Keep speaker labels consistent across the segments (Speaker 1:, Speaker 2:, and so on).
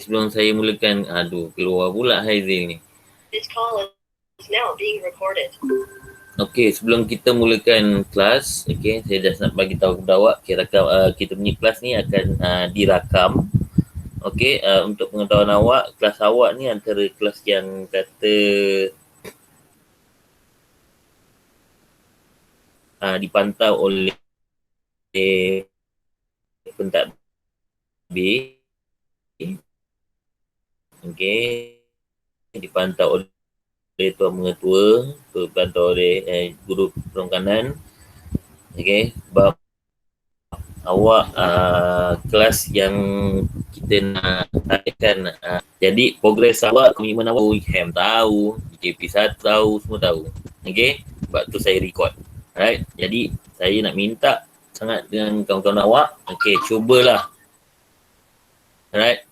Speaker 1: sebelum saya mulakan, keluar pula Haizil ni.
Speaker 2: This call is now being recorded.
Speaker 1: Okey, sebelum kita mulakan kelas, okey, saya dah nak bagi tahu kepada awak, kita punya kelas ni akan dirakam. Okey, untuk pengetahuan awak, kelas awak ni antara kelas yang kata dipantau oleh pentadbir. Okey, dipantau oleh tuan mengetua, dipantau oleh guru perongkanan. Okey, sebab awak kelas yang kita nak tarikkan. Jadi progres awak, komitmen awak, UIHAM tahu, JP1 tahu, semua tahu. Okey, sebab tu saya record. Alright, jadi saya nak minta sangat dengan kawan-kawan awak, okey, cubalah. Alright,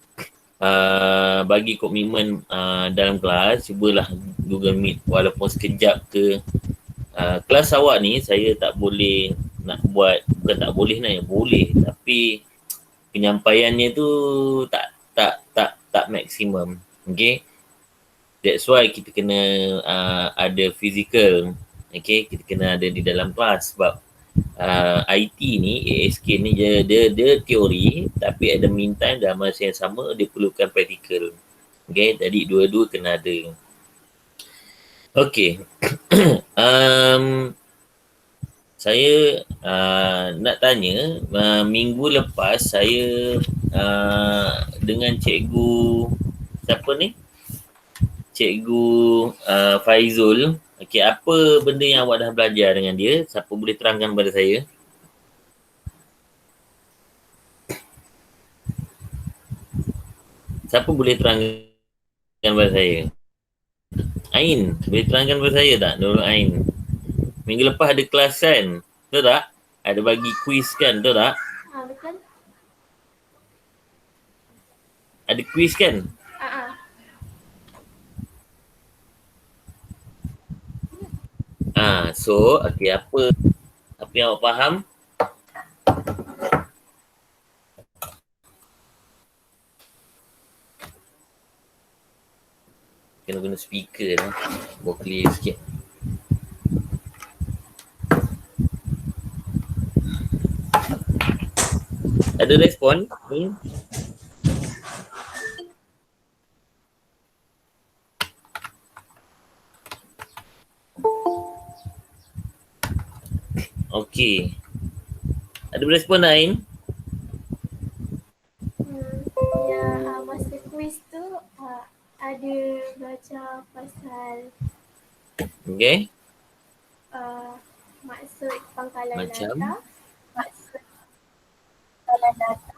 Speaker 1: bagi komitmen dalam kelas, cubalah Google Meet walaupun sekejap ke. Kelas awak ni saya tak boleh nak buat, bukan tak boleh nak, boleh, tapi penyampaiannya tu tak maksimum. Okay, that's why kita kena ada physical. Okay, kita kena ada di dalam kelas sebab IT ni, ASK ni dia teori, tapi at the meantime dalam masa yang sama dia perlukan practical. Okay, jadi dua-dua kena ada. Okay. Saya nak tanya, minggu lepas saya dengan cikgu siapa ni? Cikgu Faizul. Okey, apa benda yang awak dah belajar dengan dia? Siapa boleh terangkan kepada saya? Siapa boleh terangkan kepada saya? Ain, boleh terangkan kepada saya tak? Nurul Ain. Minggu lepas ada kelas kan? Betul tak? Ada bagi kuis kan? Betul tak?
Speaker 3: Betul.
Speaker 1: Ada kuis kan? So, okey, apa yang awak faham? Kena guna speaker lah. Buat clear sikit. Ada respon? Okey. Ada respon tak, Ain?
Speaker 3: Masa kuis tu ada baca pasal
Speaker 1: Okay.
Speaker 3: Maksud pangkalan
Speaker 1: Macam?
Speaker 3: data. Maksud pangkalan data.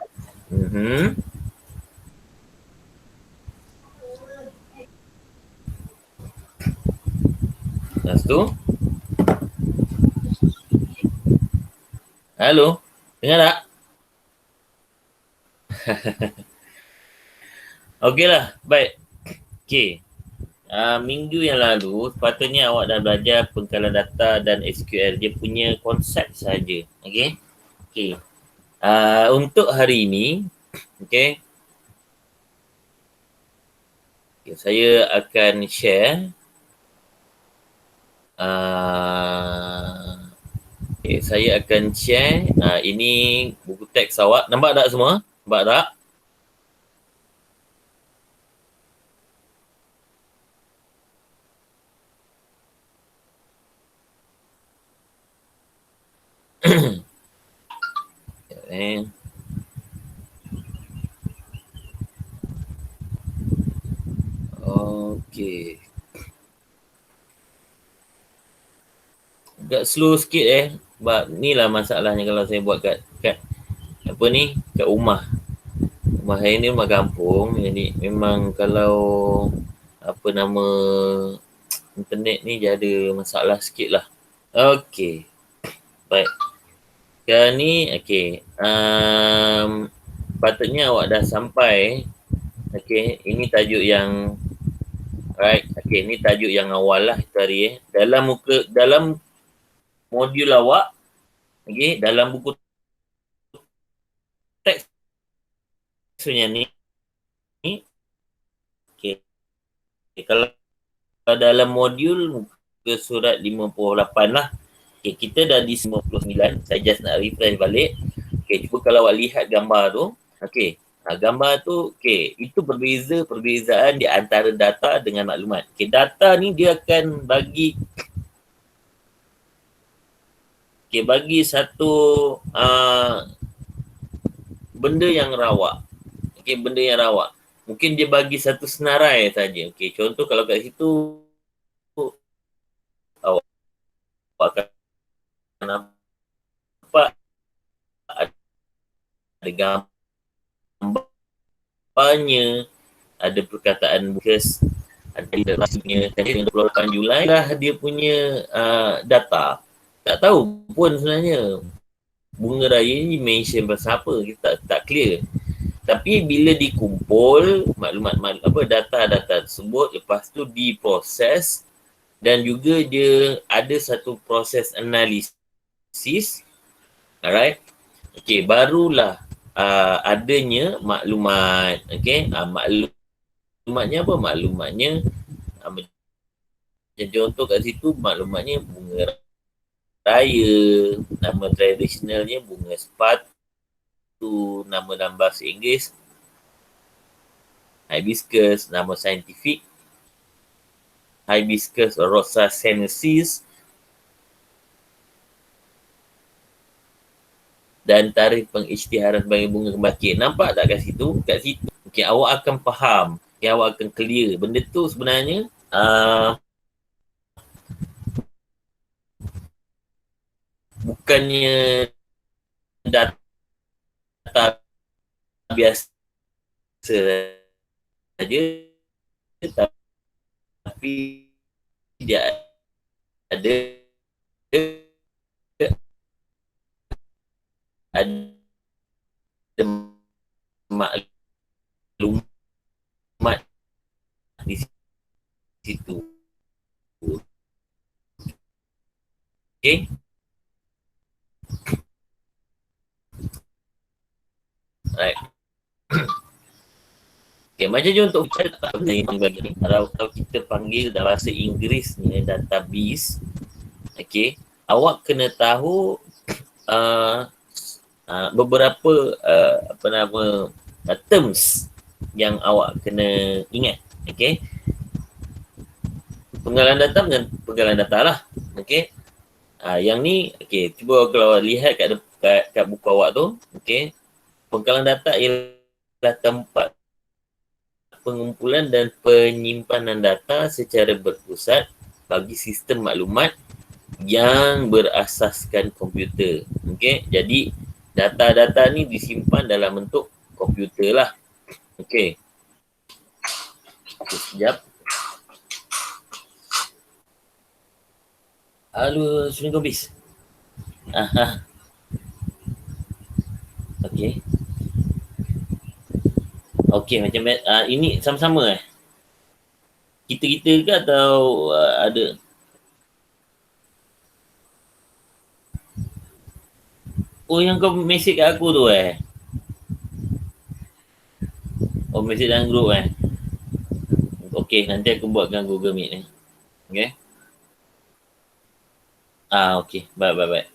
Speaker 1: Lepas tu? Halo? Dengar tak? Okeylah, baik. Okey. Minggu yang lalu, sepatutnya awak dah belajar pengkalan data dan SQL. Dia punya konsep saja. Okey? Okey. Untuk hari ini, okey, saya akan share saya akan share ini buku teks awak. Nampak tak semua? Nampak tak? Okey. Agak slow sikit sebab ni lah masalahnya kalau saya buat kat apa ni, kat rumah. Rumah saya ni rumah kampung, jadi memang kalau apa nama internet ni dia ada masalah sikit lah. Okey. Baik. Sekarang ni, okey. Patutnya awak dah sampai. Okey, ini tajuk yang right. Okey, ni tajuk yang awal lah hari dalam modul awak, okey, dalam buku teks sebenarnya ni Okay. Kalau dalam modul muka surat 58 lah. Okay, kita dah di 59. Saya just nak refresh balik. Okay, cuba kalau awak lihat gambar tu. Okay, gambar tu, okay, itu perbezaan di antara data dengan maklumat. Okay, data ni dia akan bagi satu benda yang rawak. Okay, benda yang rawak. Mungkin dia bagi satu senarai saja. Okay, contoh kalau kat situ awak akan nampak ada gambarnya, ada perkataan bukas, ada rasanya. Jadi 28 Julai lah dia punya data. Tak tahu pun sebenarnya bunga raya ni mention pasal apa, kita tak clear. Tapi bila dikumpul maklumat data-data tersebut, lepas tu diproses dan juga dia ada satu proses analisis, alright. Okay, barulah adanya maklumat. Okay, maklumatnya apa? Maklumatnya macam contoh kat situ maklumatnya bunga raya, nama tradisionalnya bunga sepatu, nama dalam bahasa Inggeris hibiscus, nama saintifik Hibiscus rosa sinensis, dan tarikh pengisytiharan sebagai bunga kematian. Nampak tak kat situ? Kat situ, okay, awak akan faham, okay, awak akan clear. Benda tu sebenarnya bukannya data biasa saja, tapi dia ada maklumat di situ. Okay. Alright. Okay, macam contoh kalau kita panggil dalam bahasa Inggeris ni database, okay, awak kena tahu beberapa terms yang awak kena ingat. Okay, penggalan data dengan penggalan data lah. Okay, yang ni, okay, cuba kalau lihat kat buku awak tu, okay, penggalan data ialah tempat pengumpulan dan penyimpanan data secara berpusat bagi sistem maklumat yang berasaskan komputer. Okey, jadi data-data ni disimpan dalam bentuk komputer lah. Okey. Sekejap. Halo, Assalamualaikum bis. Okey. Okey, macam ini sama-sama Kita-kita ke atau ada? Oh, yang kau mesej kat aku tu Oh, mesej dalam grup Okey, nanti aku buatkan Google Meet ni. Okey. Okey. Baik.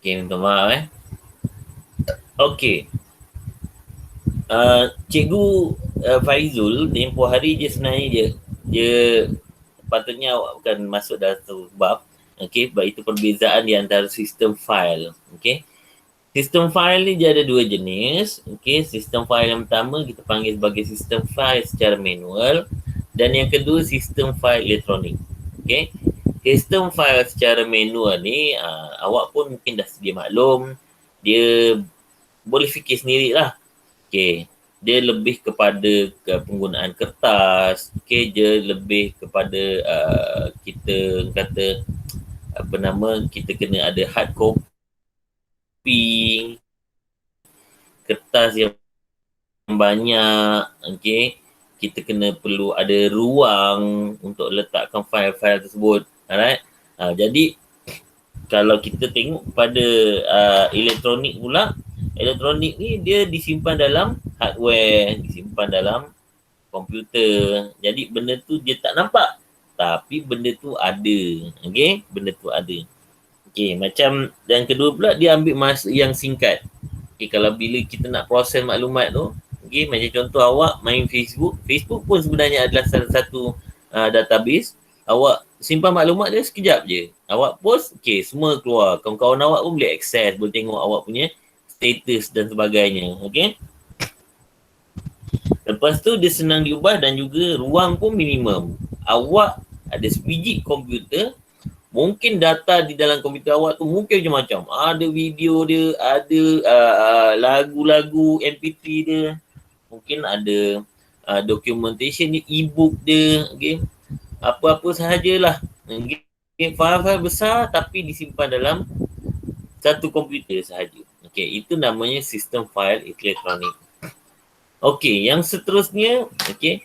Speaker 1: Okey, minta maaf Okey. Cikgu Faizul tempoh hari dia sebenarnya dia patutnya awak bukan masuk dalam satu bab. Okey, sebab itu perbezaan di antara sistem file. Okey. Sistem file ni dia ada dua jenis. Okey, sistem file yang pertama kita panggil sebagai sistem file secara manual dan yang kedua sistem file elektronik. Okey. Sistem file secara manual ni awak pun mungkin dah sedia maklum, dia boleh fikir sendirilah. Okey, dia lebih kepada penggunaan kertas. Okey, dia lebih kepada kita kata kita kena ada hard copy, kertas yang banyak. Okey, kita kena perlu ada ruang untuk letakkan file-file tersebut. Alright. Jadi kalau kita tengok pada elektronik pula, Elektronik ni dia disimpan dalam hardware, disimpan dalam komputer. Jadi benda tu dia tak nampak. Tapi benda tu ada. Okay? Benda tu ada. Okay, macam yang kedua pula dia ambil masa yang singkat. Okay, kalau bila kita nak proses maklumat tu, okay, macam contoh awak main Facebook. Facebook pun sebenarnya adalah salah satu database. Awak simpan maklumat dia sekejap je. Awak post, okay, semua keluar. Kawan-kawan awak pun boleh akses, boleh tengok awak punya status dan sebagainya. Okay. Lepas tu dia senang diubah dan juga ruang pun minimum. Awak ada sebiji komputer, mungkin data di dalam komputer awak tu mungkin macam-macam. Ada video dia, ada lagu-lagu MP3 dia, mungkin ada documentation dia, e-book dia, okay. Apa-apa sahajalah. Okay. File-file besar tapi disimpan dalam satu komputer sahaja. Okay, itu namanya sistem file elektronik. Okay, yang seterusnya, okay,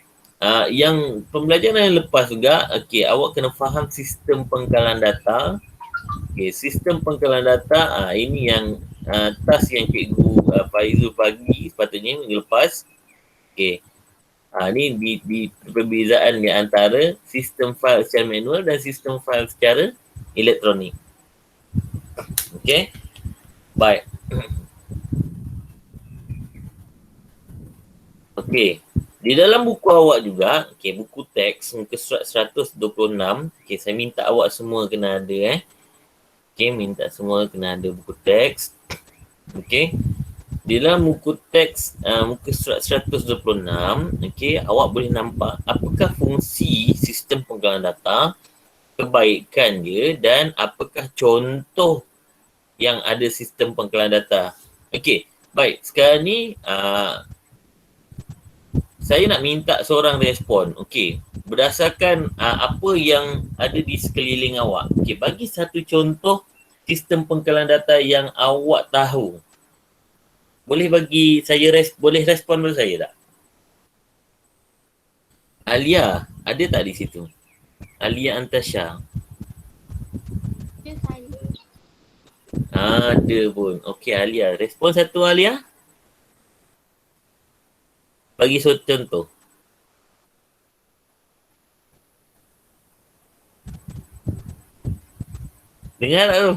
Speaker 1: yang pembelajaran yang lepas juga, okay, awak kena faham sistem pengkalan data. Okay, sistem pengkalan data, ini yang task yang Cikgu Faizul bagi sepatutnya minggu lepas. Okay, ni di perbezaan di antara sistem file secara manual dan sistem file secara elektronik. Okay, baik. Okey, di dalam buku awak juga, okey, buku teks muka surat 126, okey, saya minta awak semua kena ada Okey, minta semua kena ada buku teks. Okey. Di dalam buku teks muka surat 126, okey, awak boleh nampak apakah fungsi sistem penggalan data, kebaikan dia dan apakah contoh yang ada sistem penggalan data. Okey, baik. Sekarang ni saya nak minta seorang respon. Okey, berdasarkan apa yang ada di sekeliling awak. Okey, bagi satu contoh sistem pengkalan data yang awak tahu. Boleh bagi saya boleh respon dulu saya tak? Alia, ada tak di situ? Alia Antasha.
Speaker 3: Dia saya.
Speaker 1: Ada pun. Okey, Alia. Respon satu, Alia. Bagi satu contoh. Dengar tak tu?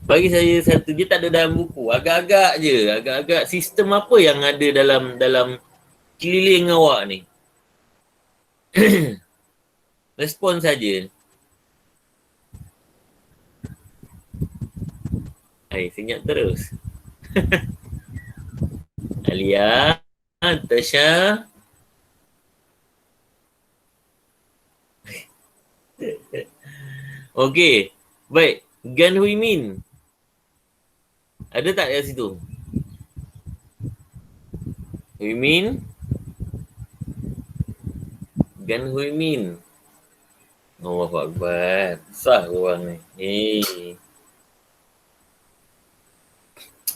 Speaker 1: Bagi saya satu, dia tak ada dalam buku. Agak-agak je. Agak-agak sistem apa yang ada dalam keliling awak ni. Respon saja. Senyap terus. Alia, Tasha. Okey. Baik. Gan Hui Min. Ada tak kat situ? Hui Min. Gan Hui Min. Allahu Akbar. Sah orang ni.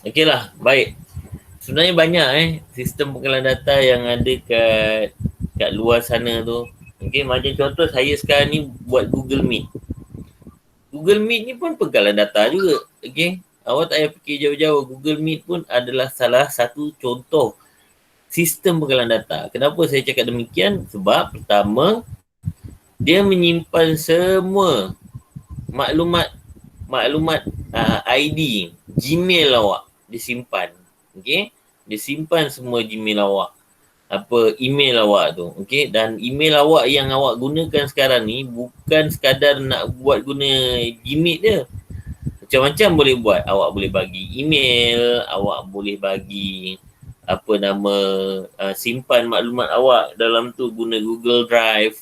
Speaker 1: Okeylah, baik. Sebenarnya banyak sistem pengkalan data yang ada kat luar sana tu. Okey, macam contoh saya sekarang ni buat Google Meet. Google Meet ni pun pengkalan data juga. Okey, awak tak payah fikir jauh-jauh. Google Meet pun adalah salah satu contoh sistem pengkalan data. Kenapa saya cakap demikian? Sebab pertama, dia menyimpan semua maklumat ID, Gmail awak disimpan. Okey, disimpan semua Gmail awak. Email awak tu. Okey, dan email awak yang awak gunakan sekarang ni bukan sekadar nak buat guna Gmail dia. Macam-macam boleh buat. Awak boleh bagi email, awak boleh bagi simpan maklumat awak dalam tu guna Google Drive.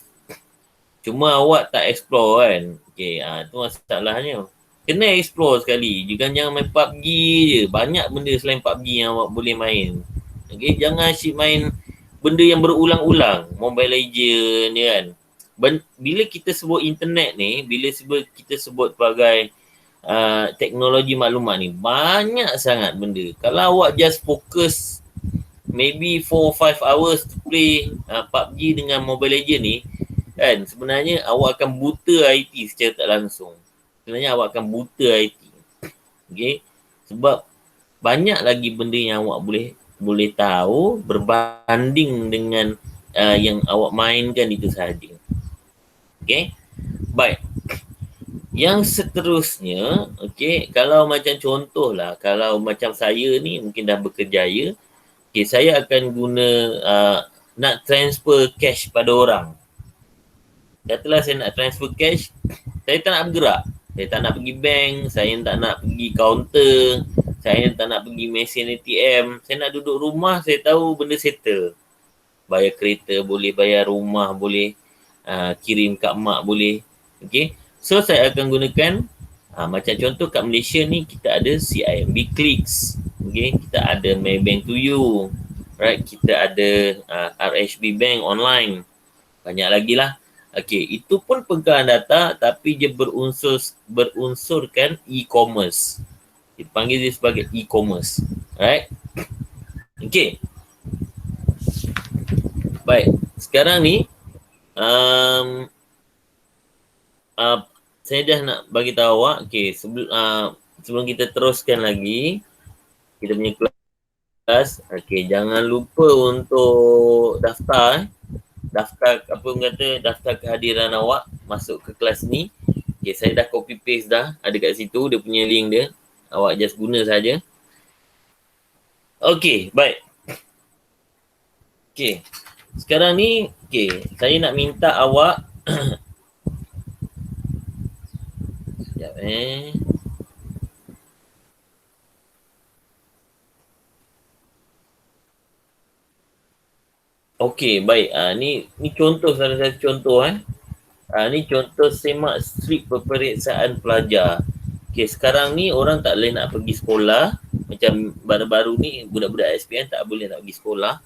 Speaker 1: Cuma awak tak explore kan. Okey, tu masalahnya. Kena explore sekali. Jangan main PUBG je. Banyak benda selain PUBG yang awak boleh main. Okey, jangan asyik main benda yang berulang-ulang. Mobile Legends ni kan. Bila kita sebut internet ni, bila kita sebut sebagai teknologi maklumat ni, banyak sangat benda. Kalau awak just fokus maybe 4-5 hours to play PUBG dengan Mobile Legends ni, kan, sebenarnya awak akan buta IT secara tak langsung. Sebenarnya awak akan buta IT. Okay. Sebab banyak lagi benda yang awak boleh tahu berbanding dengan yang awak mainkan itu sahaja. Okay? Baik. Yang seterusnya, kalau macam contohlah, kalau macam saya ni mungkin dah berkerjaya, saya akan guna nak transfer cash pada orang. Katalah saya nak transfer cash, saya tak nak bergerak. Saya tak nak pergi bank, saya tak nak pergi kaunter, saya tak nak pergi mesin ATM. Saya nak duduk rumah, saya tahu benda settle. Bayar kereta boleh, bayar rumah boleh, kirim kat mak boleh. Okay. So, saya akan gunakan, macam contoh kat Malaysia ni, kita ada CIMB Clicks. Okay. Kita ada Maybank to You. Right. Kita ada RHB Bank online. Banyak lagi lah. Okay. Itu pun pegang data tapi dia berunsurkan e-commerce. Kita panggil dia sebagai e-commerce. Right. Okay. Baik. Sekarang ni, saya dah nak bagi tahu awak, sebelum kita teruskan lagi kita punya kelas, jangan lupa untuk daftar kehadiran awak masuk ke kelas ni. Saya dah copy paste dah, ada kat situ dia punya link dia, awak just guna saja. Baik. Sekarang ni, saya nak minta awak sekejap baik. Ni contoh, salah satu contoh ni contoh semak strip peperiksaan pelajar. Sekarang ni orang tak boleh nak pergi sekolah. Macam baru-baru ni budak-budak SPM tak boleh nak pergi sekolah.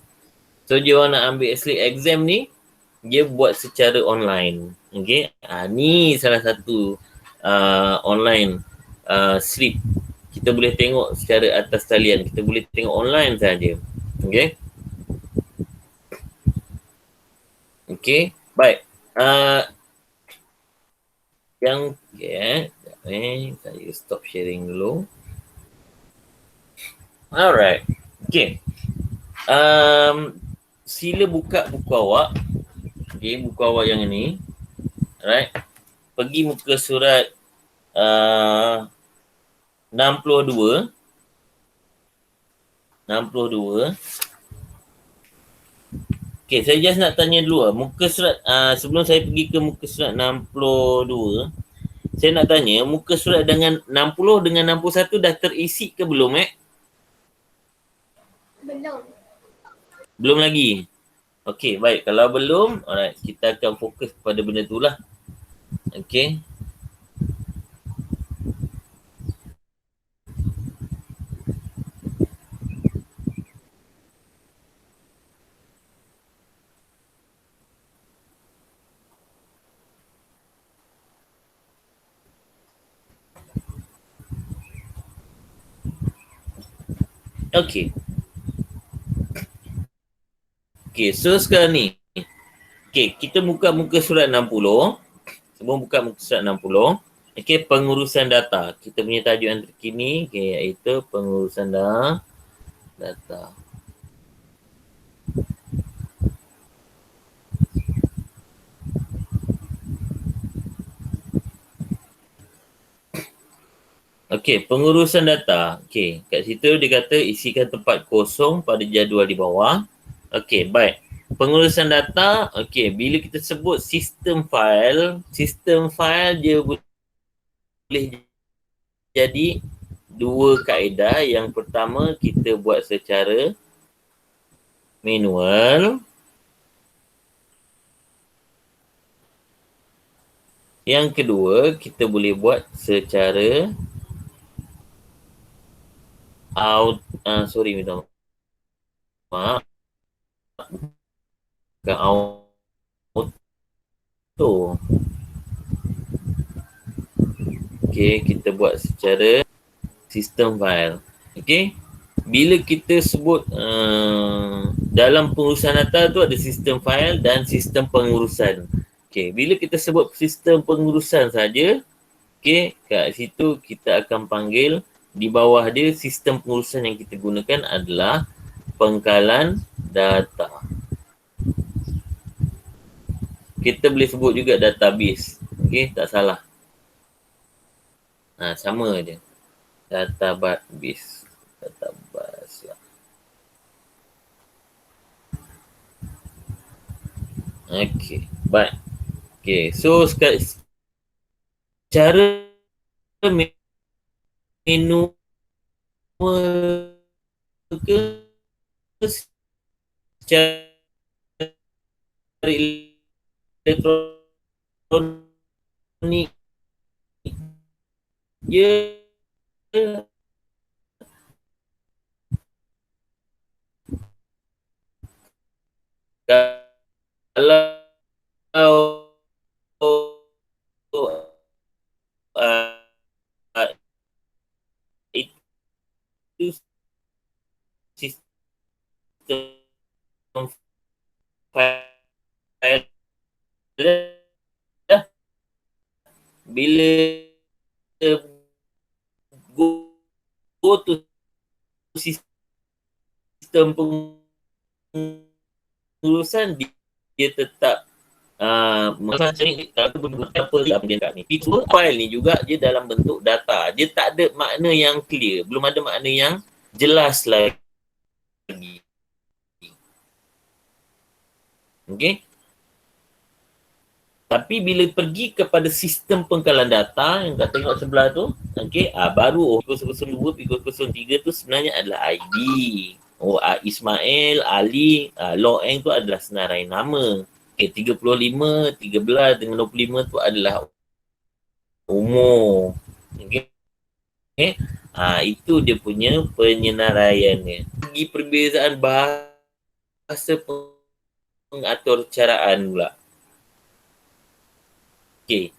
Speaker 1: So dia orang nak ambil slip exam ni, dia buat secara online. Ni salah satu online slip. Kita boleh tengok secara atas talian. Kita boleh tengok online saja. Baik. Saya stop sharing dulu. Alright. Sila buka buku awak. Buku awak yang ini. Alright. Pergi muka surat 62. Saya just nak tanya dulu muka surat, sebelum saya pergi ke muka surat 62, saya nak tanya, muka surat dengan 60 dengan 61 dah terisi ke belum
Speaker 3: Belum.
Speaker 1: Belum lagi. Baik. Kalau belum, alright, kita akan fokus kepada benda tu lah. So sekarang ni, kita buka muka surat 60. Sebelum buka muka surat 60, pengurusan data. Kita punya tajuk yang terkini, iaitu pengurusan data. Pengurusan data. Kat situ dia kata isikan tempat kosong pada jadual di bawah. Baik. Pengurusan data, bila kita sebut sistem file dia boleh jadi dua kaedah. Yang pertama, kita buat secara manual. Yang kedua, kita boleh buat secara minta maaf. Bukan auto. Kita buat secara sistem file. Bila kita sebut dalam pengurusan data tu ada sistem file dan sistem pengurusan. Bila kita sebut sistem pengurusan saja, kat situ kita akan panggil di bawah dia sistem pengurusan yang kita gunakan adalah pengkalan data. Kita boleh sebut juga database. Okey, tak salah. Sama je. Database. Database. Okey, baik. Okey, so cara menu ke secara elektronik dia kalau uh, itu sistem file bila go to sistem pengurusan, dia tetap file ni juga dia dalam bentuk data. Dia tak ada makna yang clear, belum ada makna yang jelas lagi. Okey. Tapi bila pergi kepada sistem pengkalan data yang kat tengok sebelah tu, okey, baru 002, 003 tu sebenarnya adalah ID. Ismail, Ali, Loh Eng tu adalah senarai nama. Okay, 35, 13 dengan 25 tu adalah umur. Okay. Itu dia punya penyenaraiannya. Segi perbezaan bahasa pengatur caraan pula. Okay.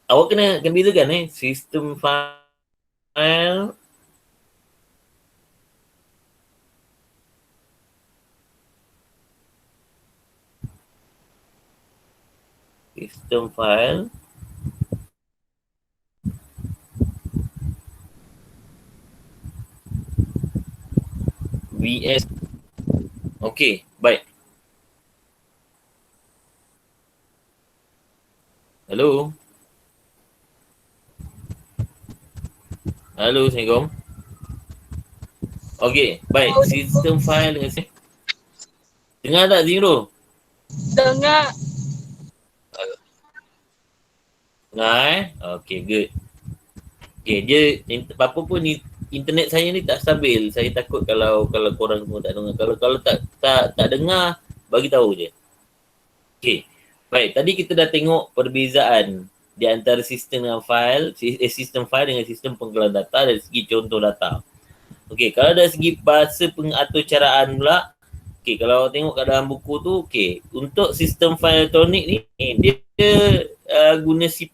Speaker 1: Awak kena bezakan sistem file VS. Okey, baik. Hello. Halo, Assalamualaikum. Okey, baik. Sistem file dengan dengar tak Zero?
Speaker 3: Dengar.
Speaker 1: Dengar Okey, good. Okey, dia apa pun ni internet saya ni tak stabil. Saya takut kalau korang semua tak dengar. Kalau tak dengar, bagi tahu je. Okey. Baik, tadi kita dah tengok perbezaan di antara sistem dengan file, sistem file dengan sistem pengkalan data dari segi contoh data. Okey, kalau dari segi bahasa pengaturcaraan pula, okey, kalau tengok kat dalam buku tu, okey, untuk sistem file elektronik ni, dia guna C++,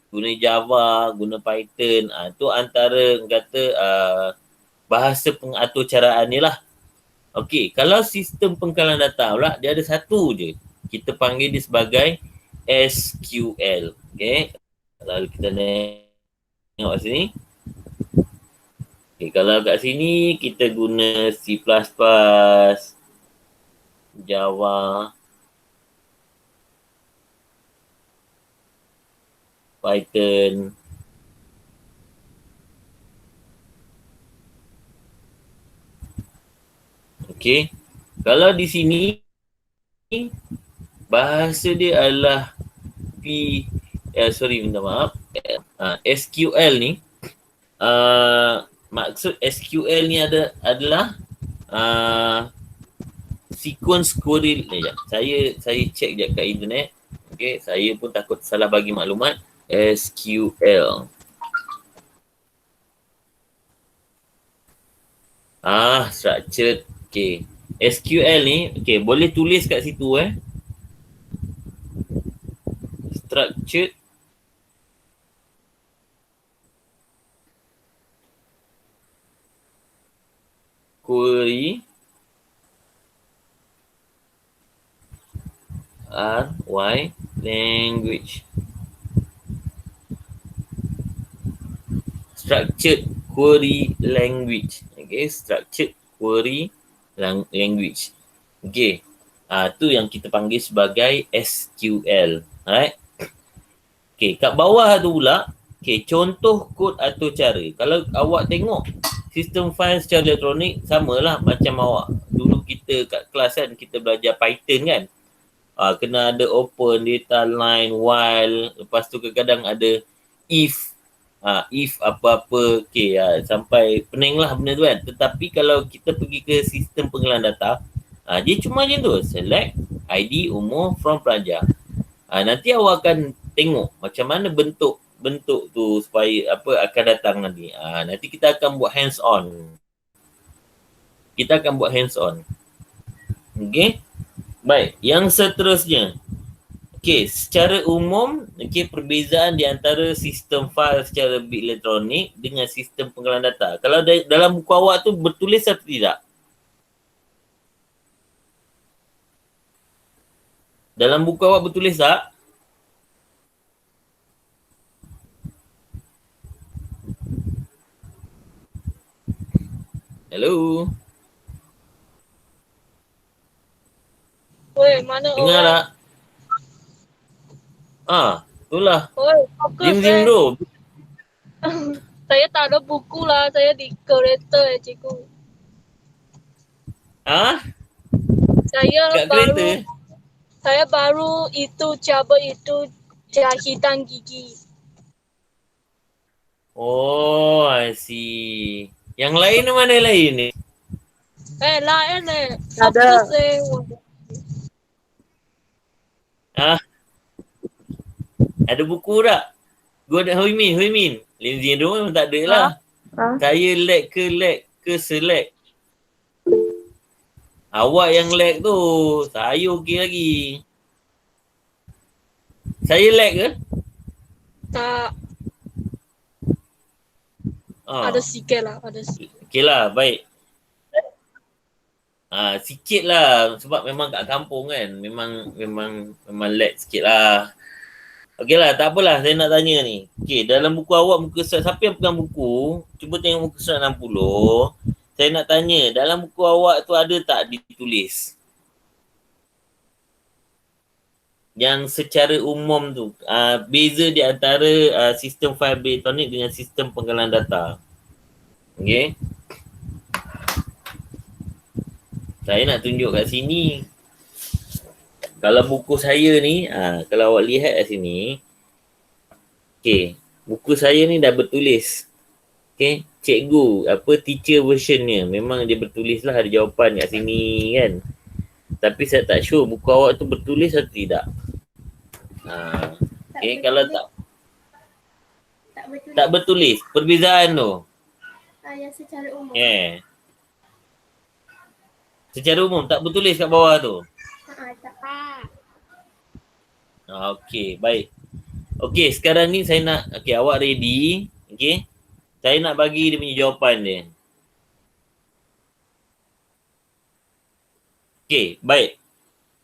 Speaker 1: guna Java, guna Python. Tu antara kata bahasa pengaturcaraan ni lah. Okey, kalau sistem pengkalan data pula, dia ada satu je. Kita panggil dia sebagai SQL. Okey. Lalu kita tengok kat sini. Okey, kalau kat sini kita guna C++, Java, Python. Okey. Kalau di sini bahasa dia adalah minta maaf. SQL ni maksud SQL ni adalah sequence query. Saya check je kat internet. Okey, saya pun takut salah bagi maklumat. SQL. Structured. Okey. SQL ni, okey, boleh tulis kat situ structured query language. Structured query language. Okay, structured query language. Okay, tu yang kita panggil sebagai SQL. Alright. Okay, kat bawah tu pula, okay, contoh kod atau cara. Kalau awak tengok sistem file secara elektronik, samalah macam awak. Dulu kita kat kelas kan, kita belajar Python kan. Kena ada open, data line, while. Lepas tu kadang-kadang ada if. If apa-apa, okay, sampai pening lah benda tu kan. Tetapi kalau kita pergi ke sistem pengolahan data, dia cuma macam tu. Select ID, umur, from pelajar. Nanti awak akan tengok macam mana bentuk tu supaya apa akan datang nanti. Nanti kita akan buat hands on. Okey. Baik, yang seterusnya. Okey, secara umum, okey, perbezaan di antara sistem file secara bit elektronik dengan sistem pengolahan data. Kalau dalam buku awak tu bertulis atau tidak? Dalam buku awak bertulis tak? Hello?
Speaker 3: Woi, mana
Speaker 1: Dengar
Speaker 3: orang?
Speaker 1: tak? Itulah.
Speaker 3: Woi, fokus
Speaker 1: Zim tu.
Speaker 3: Saya tak ada buku lah, saya di kereta cikgu. Saya
Speaker 1: Kat kereta?
Speaker 3: baru itu cabar itu jahitan gigi.
Speaker 1: Oh, I see. Yang lain mana lain ni?
Speaker 3: Lain
Speaker 4: Ada.
Speaker 3: Fokus
Speaker 1: Ada buku tak? Huimin. Lim Zin memang tak ada lah. Saya lag ke select. Awak yang lag tu. Saya okey lagi. Saya lag ke?
Speaker 3: Tak, ada sikit lah, ada sikit.
Speaker 1: Okey lah, baik. Sikit lah sebab memang kat kampung kan. Memang lag sikit lah. Okey lah, tak apalah saya nak tanya ni. Okey, dalam buku awak muka surat, siapa yang pegang buku, cuba tengok muka surat 60. Saya nak tanya, dalam buku awak tu ada tak ditulis? Yang secara umum tu, beza di antara sistem file elektronik dengan sistem pengolahan data. Okey. Saya nak tunjuk kat sini. Kalau buku saya ni, kalau awak lihat kat sini, okay, buku saya ni dah bertulis. Okay, cikgu, teacher versionnya. Memang dia bertulis lah, ada jawapan kat sini kan. Tapi saya tak sure buku awak tu bertulis atau tidak. Okay, kalau tak bertulis. Perbezaan tu.
Speaker 4: Yang secara umum.
Speaker 1: Secara umum tak bertulis kat bawah tu.
Speaker 4: Tak.
Speaker 1: Okey, baik. Okey, sekarang ni saya nak, awak ready. Okey. Saya nak bagi dia punya jawapan dia. Okey, baik.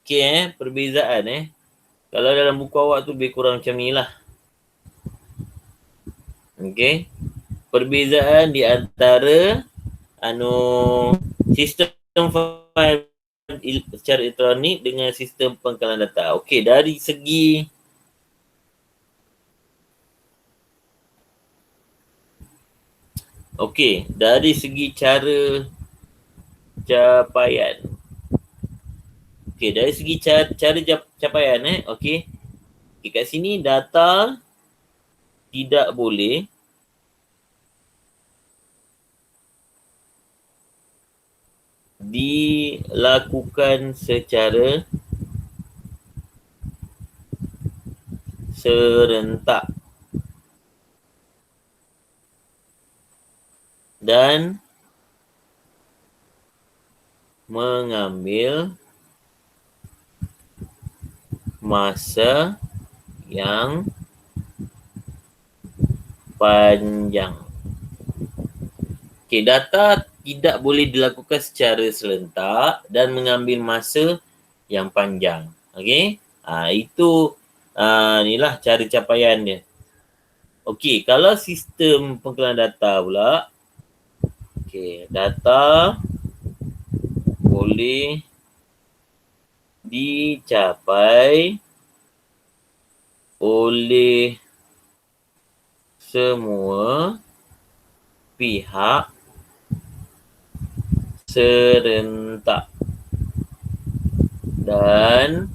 Speaker 1: Okey perbezaan Kalau dalam buku awak tu lebih kurang macam ni lah. Okey. Perbezaan di antara sistem file secara elektronik dengan sistem pengolahan data. Okey, dari segi cara capaian. Okey, dari segi cara capaian okey. Kat sini data tidak boleh dilakukan secara serentak dan mengambil masa yang panjang. Okey, data tidak boleh dilakukan secara serentak dan mengambil masa yang panjang. Okey? Itu inilah cara capaian dia. Okey, kalau sistem pengumpulan data pula, okey, data boleh dicapai oleh semua pihak serentak dan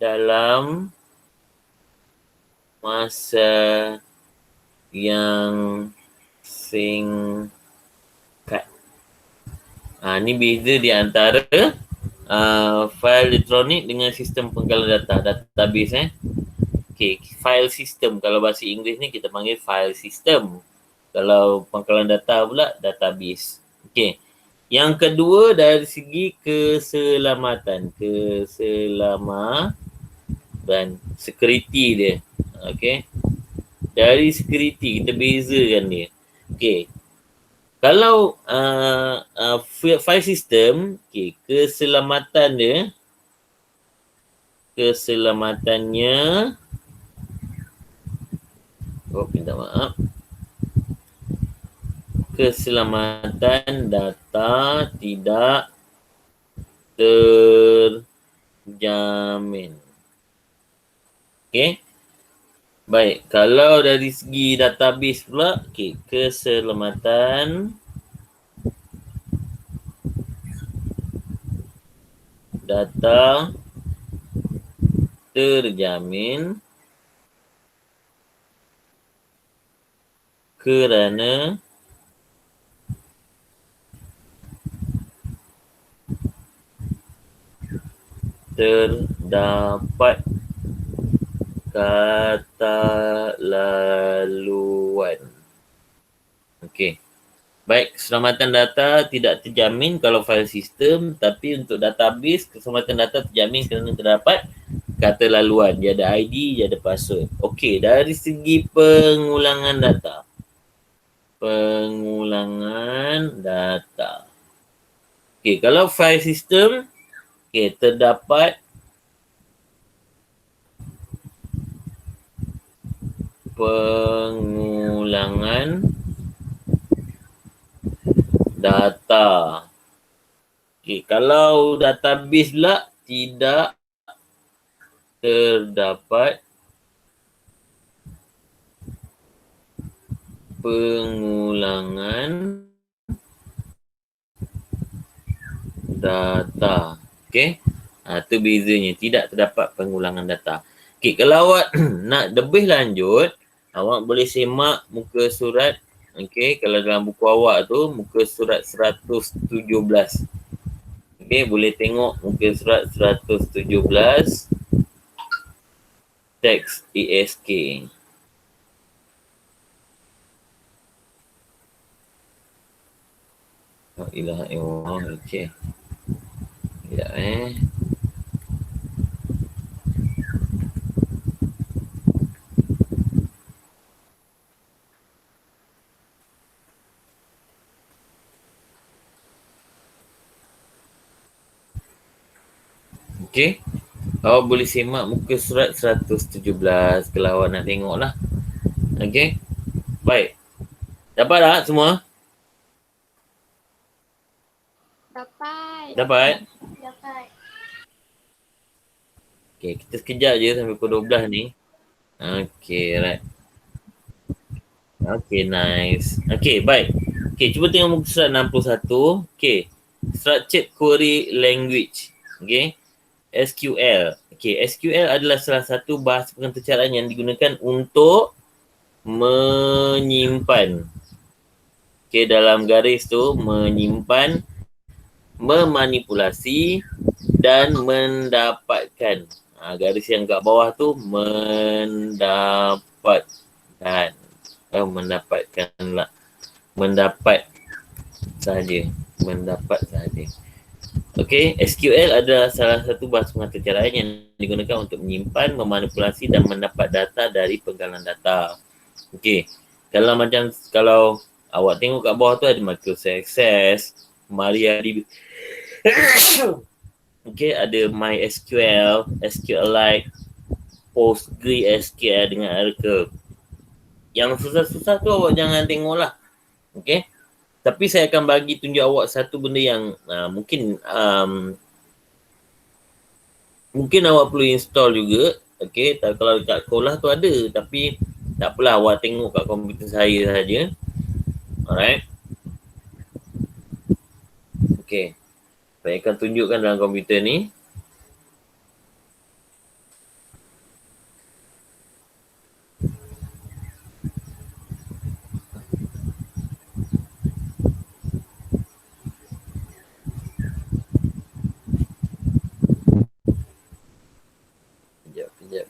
Speaker 1: dalam masa yang singkat. Ni beza di antara file elektronik dengan sistem penggalan data, database. Okay, file system. Kalau bahasa Inggeris ni kita panggil file system. Kalau penggalan data pula database. Okay. Yang kedua dari segi keselamatan. Dan security dia. Okay. Dari security kita bezakan dia. Okay. Kalau file system, okay, keselamatannya minta maaf. Keselamatan data tidak terjamin. Okey. Baik, kalau dari segi database pula, okey, keselamatan data terjamin kerana terdapat kata laluan. Okey. Baik, keselamatan data tidak terjamin kalau file sistem, tapi untuk database, keselamatan data terjamin kerana terdapat kata laluan. Dia ada ID, dia ada password. Okey, dari segi pengulangan data. Okey, kalau file system, okey, terdapat pengulangan data. Okey, kalau database pula tidak terdapat pengulangan data. Okey. Itu bezanya. Tidak terdapat pengulangan data. Okey, kalau awak nak lebih lanjut, awak boleh semak muka surat. Okey, kalau dalam buku awak tu, muka surat 117. Okey, boleh tengok muka surat 117. Teks ESK. La ilaha illallah. Okey. Sekejap Okey. Awak boleh semak muka surat 117 kalau awak nak tengok lah. Okey. Baik. Dapat tak semua? Dapat? Okey, kita sekejap je sampai pukul 12 ni. Okey, right. Okey, nice. Okey, baik. Okey, cuba tengok muka surat 61. Okey. Structured Query Language. Okey. SQL. Okey, SQL adalah salah satu bahasa pengetecaraan yang digunakan untuk menyimpan. Okey, dalam garis tu menyimpan, memanipulasi dan mendapatkan. Garis yang kat bawah tu mendapatkan. Mendapatkanlah. Mendapat sahaja. Okey, SQL adalah salah satu bahasa pengetecaraan yang digunakan untuk menyimpan, memanipulasi dan mendapat data dari penggalan data. Okey, kalau Awak tengok kat bawah tu ada Microsoft Access, MariaDB. Okay, ada MySQL, SQLite, PostgreSQL dengan Oracle. Yang susah-susah tu awak jangan tengok lah. Okay. Tapi saya akan bagi tunjuk awak satu benda yang mungkin awak perlu install juga. Okay. Kalau dekat sekolah tu ada. Tapi tak apalah, awak tengok kat komputer saya saja. Alright. Okay. Saya akan tunjukkan dalam komputer ni.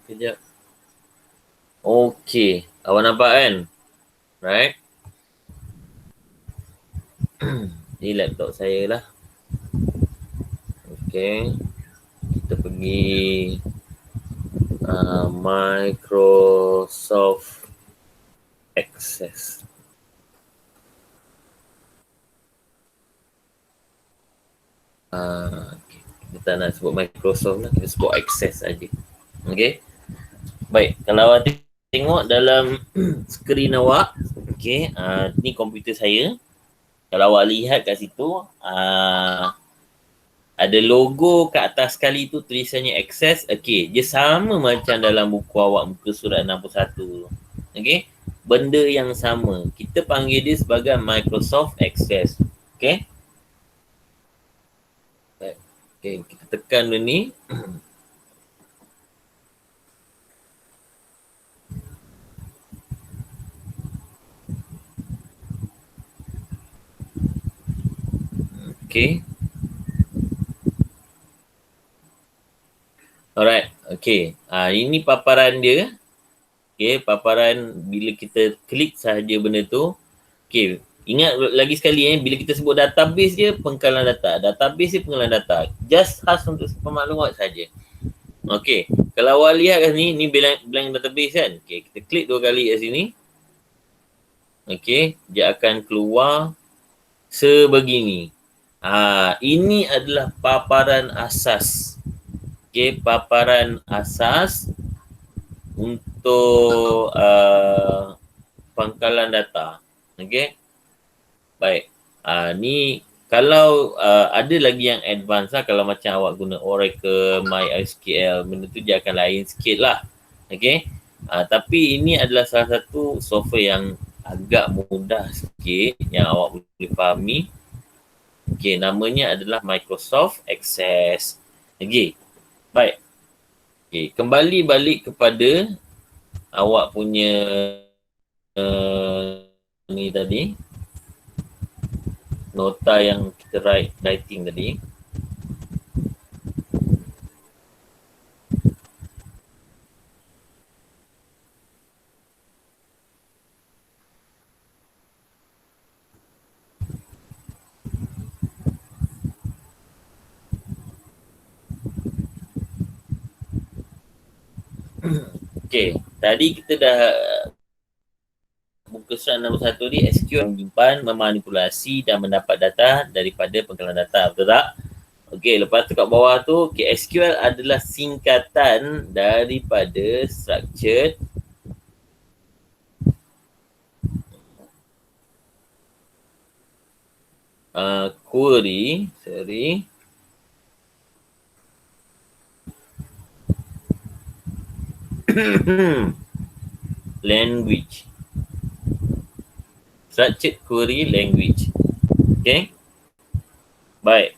Speaker 1: Kejap. Okay. Awak nampak kan? Right. Ni laptop saya lah. Okay. Kita pergi Microsoft Access. Okay. Kita tak nak sebut Microsoft lah. Kita sebut Access saja. Okay. Baik. Kalau awak tengok dalam skrin awak. Okay. Ni komputer saya. Kalau awak lihat kat situ. Ada logo kat atas sekali tu tulisannya Access. Okay. Dia sama macam dalam buku awak muka surat 61. Okay. Benda yang sama. Kita panggil dia sebagai Microsoft Access. Okay. Baik. Okay. Kita tekan dulu ni. Okay. Alright. Okay. Ini paparan dia. Okay. Paparan bila kita klik sahaja benda tu. Okay. Ingat lagi sekali bila kita sebut database je, pengkalan data. Database je pengkalan data. Just khas untuk pemaklumat saja. Okay. Kalau awak lihat kat sini, ni blank database kan. Okay. Kita klik 2 kali kat sini. Okay. Dia akan keluar sebegini. Ini adalah paparan asas. Okay, paparan asas untuk pangkalan data. Okay. Baik. Ni kalau ada lagi yang advance lah. Kalau macam awak guna Oracle, MySQL, benda tu dia akan lain sikit lah. Okay. Tapi ini adalah salah satu software yang agak mudah sikit yang awak boleh fahami. Okay, namanya adalah Microsoft Access. Okay, baik. Okay, kembali balik kepada awak punya ni tadi. Nota yang kita writing tadi. Okay, tadi kita dah muka surat nombor 1 ni SQL menyimpan, memanipulasi dan mendapat data daripada pengkalan data, betul tak? Okay, lepas tu kat bawah tu, okay, SQL adalah singkatan daripada structured query, language. Structured query language. Okay. Baik.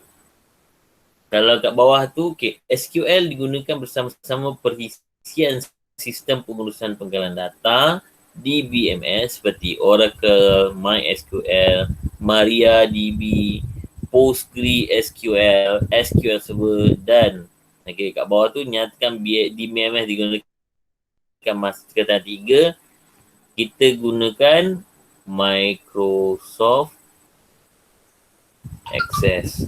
Speaker 1: Kalau kat bawah tu, okay, SQL digunakan bersama-sama perisian sistem pengurusan penggalan data di VMS seperti Oracle, MySQL, MariaDB, PostgreSQL, SQL Server dan okay, kat bawah tu nyatakan di VMS digunakan masa kata 3, kita gunakan Microsoft Access.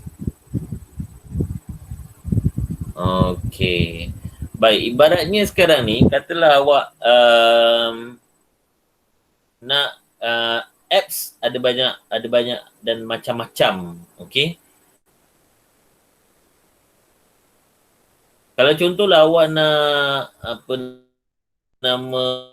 Speaker 1: Okay. Baik, ibaratnya sekarang ni, katalah awak nak apps ada banyak dan macam-macam. Okey. Kalau contohlah awak nak apa nama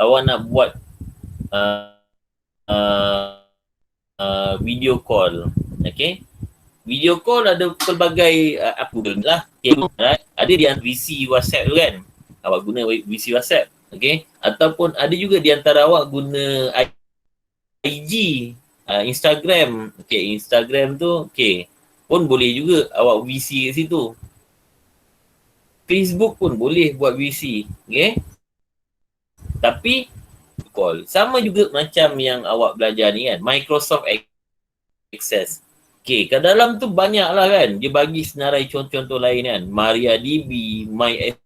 Speaker 1: awak nak buat uh, video call, okey. Video call ada pelbagai apa lah. Okay, right? Ada di antara VC WhatsApp tu kan. Awak guna VC WhatsApp, okey. Ataupun ada juga di antara awak guna IG, Instagram. Okey, Instagram tu okey. Pun boleh juga awak VC kat situ. Facebook pun boleh buat VC, okey. Tapi call sama juga macam yang awak belajar ni kan, Microsoft Access. Okay, kat dalam tu banyak lah kan. Dia bagi senarai contoh-contoh lain kan. MariaDB, MySQL,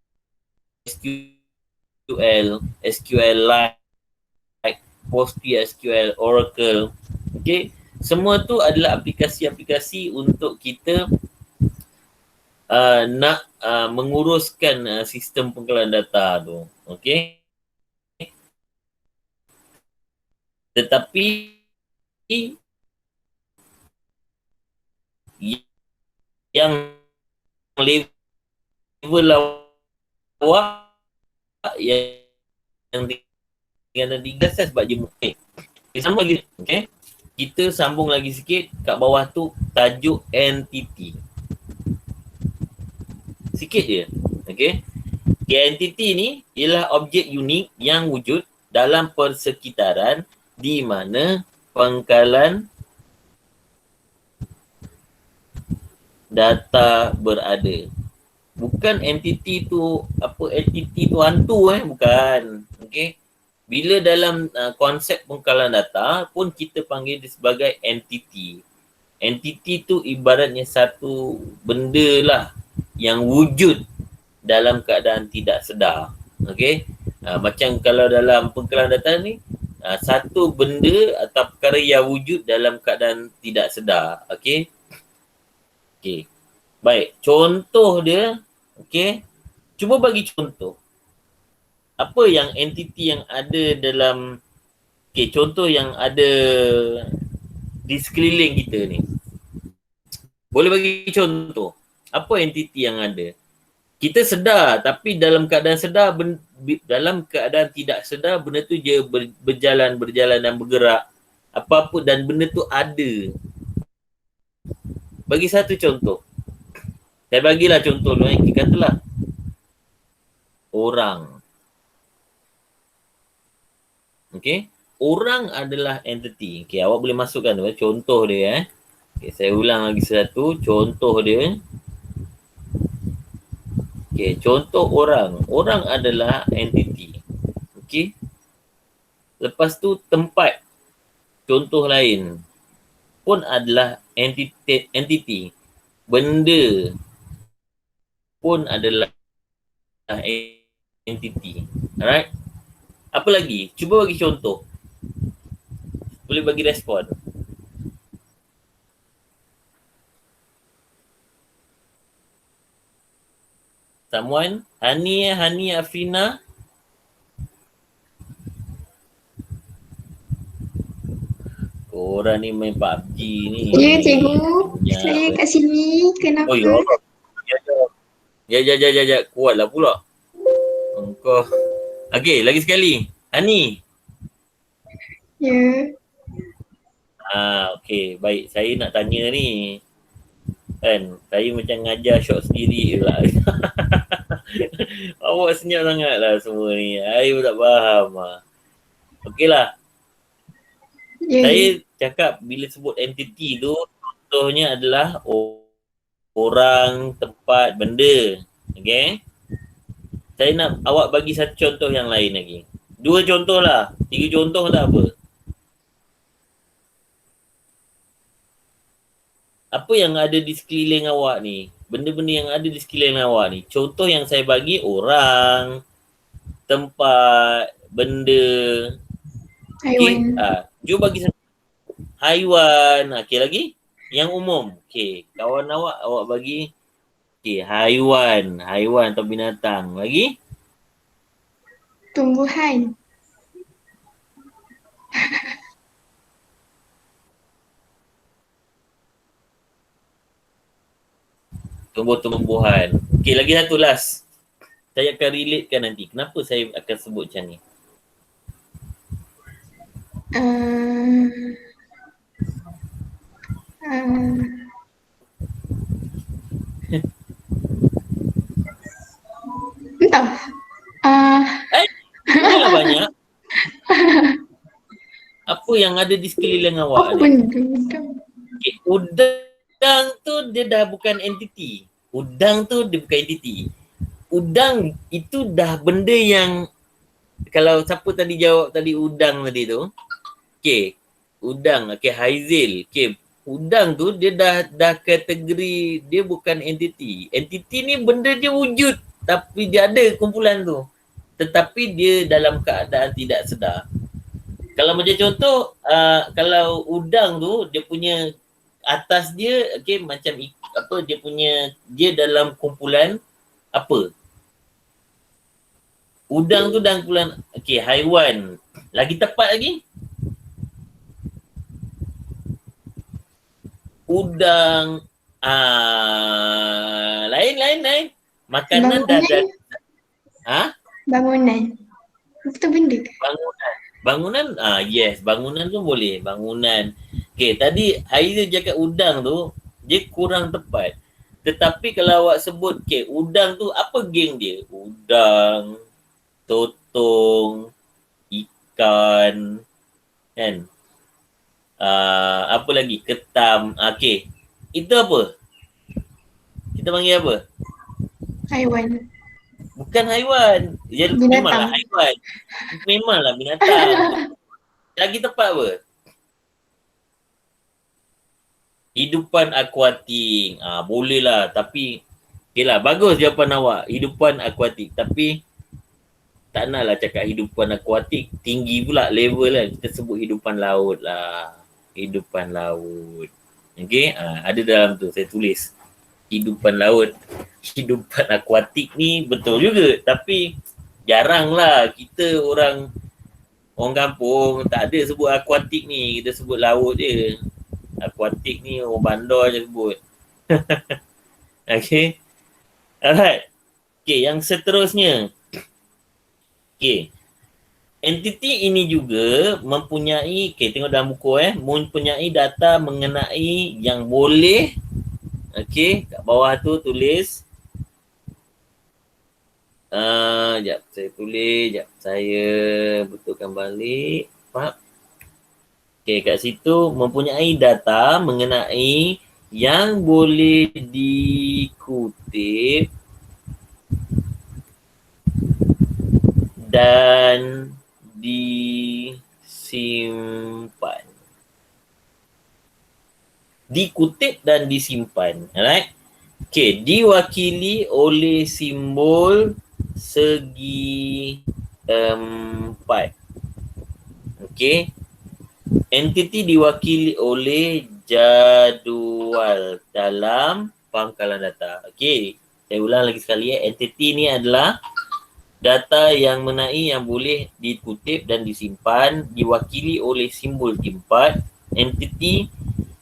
Speaker 1: SQLite, PostgreSQL, Oracle. Okay, semua tu adalah aplikasi-aplikasi untuk kita nak menguruskan sistem pengkalan data tu. Okay. Tetapi yang level awak yang dengan digas sebab je mungkin. Sambung lagi, okey. Kita sambung lagi sikit kat bawah tu tajuk entity. Sikit je, okey. Entity ni ialah objek unik yang wujud dalam persekitaran di mana pangkalan data berada. Bukan entity tu, apa entity tu hantu bukan. Okey. Bila dalam konsep pengkalan data pun kita panggil dia sebagai entity. Entity tu ibaratnya satu benda lah yang wujud dalam keadaan tidak sedar. Okey. Macam kalau dalam pengkalan data ni, satu benda atau perkara yang wujud dalam keadaan tidak sedar. Okey. Okey. Baik, contoh dia, okey. Cuba bagi contoh. Apa yang entiti yang ada dalam, okey, contoh yang ada di sekeliling kita ni. Boleh bagi contoh. Apa entiti yang ada? Kita sedar tapi dalam keadaan sedar, dalam keadaan tidak sedar benda tu je berjalan dan bergerak. Apa-apa dan benda tu ada. Bagi satu contoh. Saya bagilah contoh dulu. Katalah orang. Okey. Orang adalah entiti. Okey, awak boleh masukkan tu. Contoh dia. Okey, saya ulang lagi satu. Contoh dia. Okey, contoh orang. Orang adalah entiti. Okey. Lepas tu tempat. Contoh lain pun adalah entiti. Benda pun adalah entiti. Alright? Apa lagi? Cuba bagi contoh. Boleh bagi respon. Someone? Hani Afrina? Korang ni main PUBG ni.
Speaker 4: Ya, cikgu. Saya kat sini. Kenapa?
Speaker 1: Oh ya. Ya. Kuatlah pula. Engkau. Okey, lagi sekali. Hani.
Speaker 4: Ya.
Speaker 1: Okey. Baik. Saya nak tanya ni. Kan, saya macam ngajar shot sendiri pula. Awak senyap sangat lah semua ni. Saya pun tak faham lah. Okeylah.
Speaker 4: Ya.
Speaker 1: Saya cakap bila sebut entiti tu, contohnya adalah orang, tempat, benda. Okay? Saya nak awak bagi satu contoh yang lain lagi. 2 contoh lah. 3 contoh tak apa. Apa yang ada di sekeliling awak ni? Benda-benda yang ada di sekeliling awak ni. Contoh yang saya bagi orang, tempat, benda.
Speaker 4: Haiwan.
Speaker 1: Okay? Jom bagi satu. Haiwan. Okey lagi? Yang umum. Okey, kawan awak bagi okey, haiwan atau binatang. Lagi?
Speaker 4: Tumbuhan.
Speaker 1: Tumbuh-tumbuhan. Okey, lagi satu last. Saya akan relatekan nanti. Kenapa saya akan sebut macam ni?
Speaker 4: Uh, uh, entah.
Speaker 1: Inilah banyak. Apa yang ada di sekeliling awak
Speaker 4: Apa
Speaker 1: ni?
Speaker 4: benda?
Speaker 1: Okay, udang tu dia dah bukan entiti. Udang tu dia bukan entiti. Udang itu dah benda yang kalau siapa tadi jawab tadi udang tadi tu. Okay, udang. Okay, Haizil. Okay, udang tu dia dah kategori dia bukan entiti. Entiti ni benda dia wujud tapi dia ada kumpulan tu. Tetapi dia dalam keadaan tidak sedar. Kalau macam contoh, kalau udang tu dia punya atas dia okey macam apa dia dalam kumpulan apa? Udang tu dalam kumpulan okey haiwan. Lagi tepat lagi? Udang lain. Makanan dah ada.
Speaker 4: Bangunan. Itu benda ke?
Speaker 1: Bangunan, yes, bangunan tu boleh. Bangunan. Okay, tadi Aizil cakap udang tu, dia kurang tepat. Tetapi kalau awak sebut, okay, udang tu apa geng dia? Udang, totong, ikan, kan? Apa lagi? Ketam. Okay, itu apa? Kita panggil apa?
Speaker 4: Haiwan.
Speaker 1: Bukan haiwan. Ya, memanglah haiwan. Memanglah binatang. Lagi tepat apa? Hidupan akuatik. Boleh lah. Tapi, okay lah. Bagus jawapan awak. Hidupan akuatik. Tapi, tak naklah cakap hidupan akuatik. Tinggi pula level lah. Kita sebut hidupan laut lah. Hidupan laut. Okay? Ada dalam tu. Saya tulis. Hidupan laut. Hidupan akuatik ni betul juga. Tapi, jarang lah kita orang kampung tak ada sebut akuatik ni. Kita sebut laut je. Akuatik ni orang bandar je sebut. Okay. Alright. Okay, yang seterusnya. Okay. Entiti ini juga mempunyai, okay, tengok dalam buku mempunyai data mengenai yang boleh, okay, kat bawah tu tulis. Sekejap, saya tulis. Sekejap, saya betulkan balik. Pak. Okay, kat situ mempunyai data mengenai yang boleh dikutip dan disimpan. Dikutip dan disimpan. Alright? Okay, diwakili oleh simbol segi empat. Okay. Entiti diwakili oleh jadual dalam pangkalan data. Okay. Saya ulang lagi sekali. Entiti ni adalah data yang mengenai yang boleh dikutip dan disimpan, diwakili oleh simbol empat. Entiti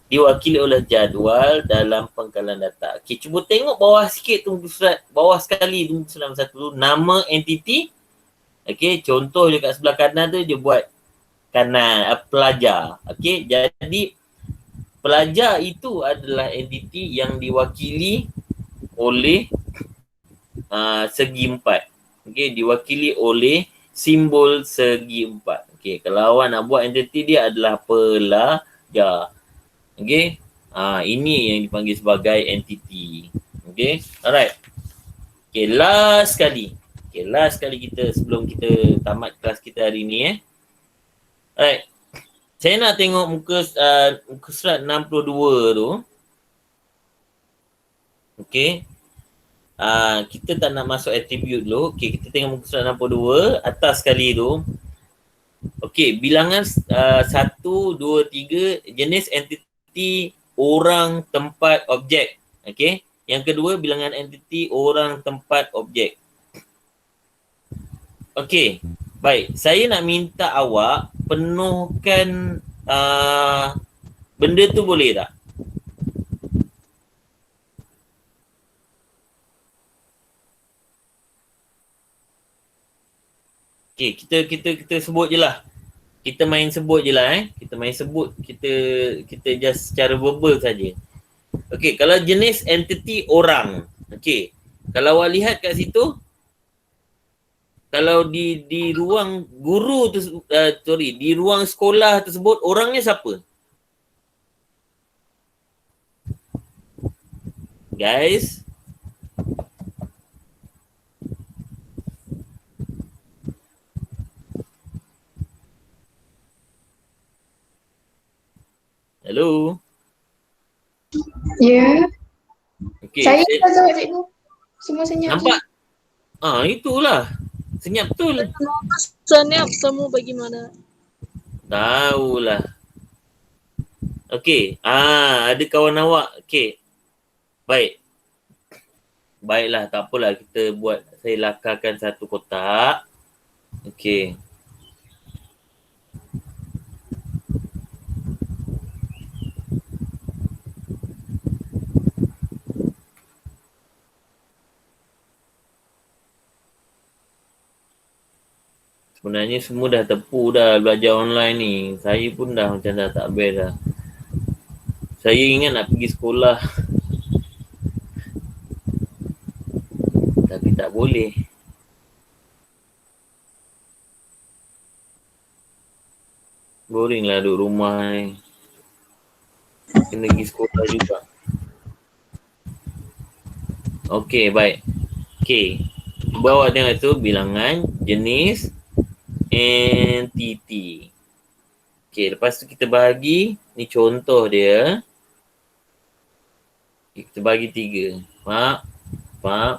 Speaker 1: diwakili oleh jadual dalam pangkalan data. Okay, cuba tengok bawah sikit tu surat, bawah sekali tu surat satu tu, nama entiti. Okay, contoh je kat sebelah kanan tu dia buat kanan, pelajar. Okay, jadi pelajar itu adalah entiti yang diwakili oleh segi empat. Okay, diwakili oleh simbol segi empat. Okay, kalau awak nak buat entiti dia adalah pelajar. Okay. Ini yang dipanggil sebagai entiti. Okay. Alright. Okay, last sekali. Okay, last sekali kita sebelum kita tamat kelas kita hari ni. Alright. Saya nak tengok muka surat 62 tu. Okay. Kita tak nak masuk attribute dulu. Okay, kita tengok muka surat 62. Atas sekali tu. Okay, bilangan 1, 2, 3 jenis entiti orang, tempat, objek. Okey. Yang kedua, bilangan entiti orang, tempat, objek. Okey. Baik, saya nak minta awak penuhkan benda tu boleh tak? Okey, kita sebut je lah. Kita main sebut je lah Kita main sebut, kita just secara verbal saja. Okey, kalau jenis entiti orang. Okey. Kalau awak lihat kat situ, kalau di ruang guru tu di ruang sekolah tersebut, orangnya siapa? Guys, hello.
Speaker 4: Ya.
Speaker 1: Okey.
Speaker 4: Saya tak jawab cikgu. Semua senyap.
Speaker 1: Nampak? Itulah. Senyap betul.
Speaker 3: Senyap semua bagaimana?
Speaker 1: Tahulah. Okey. Ada kawan awak. Okey. Baik. Baiklah, tak apalah. Kita buat, saya lakarkan satu kotak. Okey. Sebenarnya semua dah tepu dah belajar online ni. Saya pun dah macam dah tak best dah. Saya ingat nak pergi sekolah. Tapi tak boleh. Boring lah duduk rumah ni. Kena pergi sekolah juga. Okey, baik. Okey. Bawah tengok tu bilangan jenis entiti. Okey, lepas tu kita bahagi. Ni contoh dia. Kita bagi 3. Faham.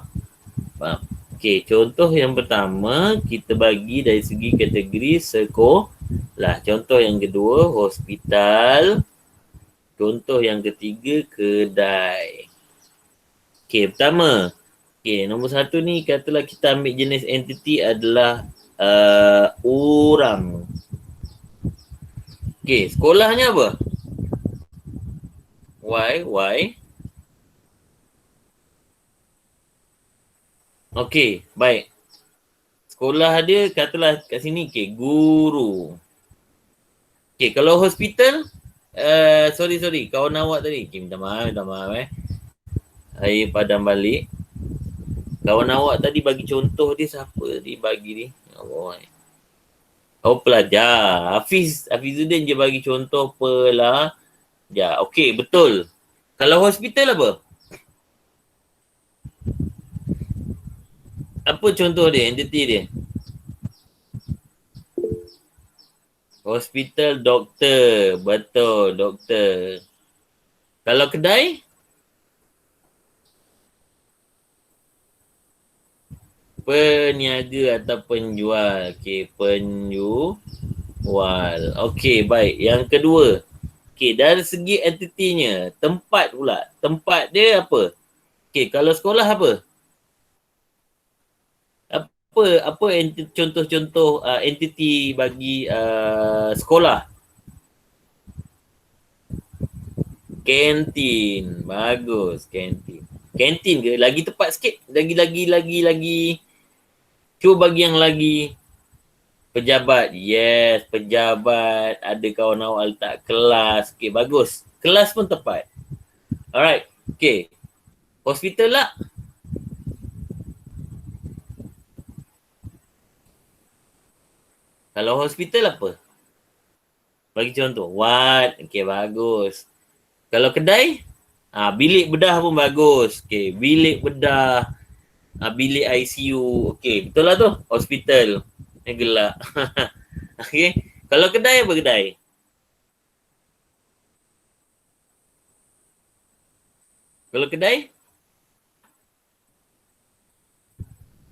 Speaker 1: Okey, contoh yang pertama kita bagi dari segi kategori sekolah. Contoh yang kedua, hospital. Contoh yang ketiga, kedai. Okey, pertama. Okey, nombor 1 ni katalah kita ambil jenis entiti adalah orang. Okey, sekolahnya apa? Y. Okey, baik. Sekolah dia katalah kat sini, guru. Okey, kalau hospital, sorry, kawan awak tadi. Okey, minta maaf. Saya padam balik. Kawan awak tadi bagi contoh dia siapa tadi bagi ni? Pelajar. Hafizuddin je bagi contoh pelajar. Okey, betul. Kalau hospital apa? Apa contoh dia, entiti dia? Hospital, doktor. Betul, doktor. Kalau kedai? Peniaga atau penjual. Okey, penjual. Okey, baik. Yang kedua. Okey, dari segi entitinya, tempat pula. Tempat dia apa? Okey, kalau sekolah apa? Apa contoh-contoh entiti bagi sekolah? Kantin. Bagus, kantin. Kantin ke? Lagi tepat sikit. Lagi. Cuba bagi yang lagi. Pejabat. Yes, pejabat. Ada kawan awak letak kelas. Okey, bagus. Kelas pun tepat. Alright. Okey. Hospital lah. Kalau hospital apa? Bagi contoh. What? Okey, bagus. Kalau kedai? Bilik bedah pun bagus. Okey, bilik bedah. Bilik ICU. Okey, betul lah tu. Hospital. Gelak. Okey. Kalau kedai apa kedai? Kalau kedai?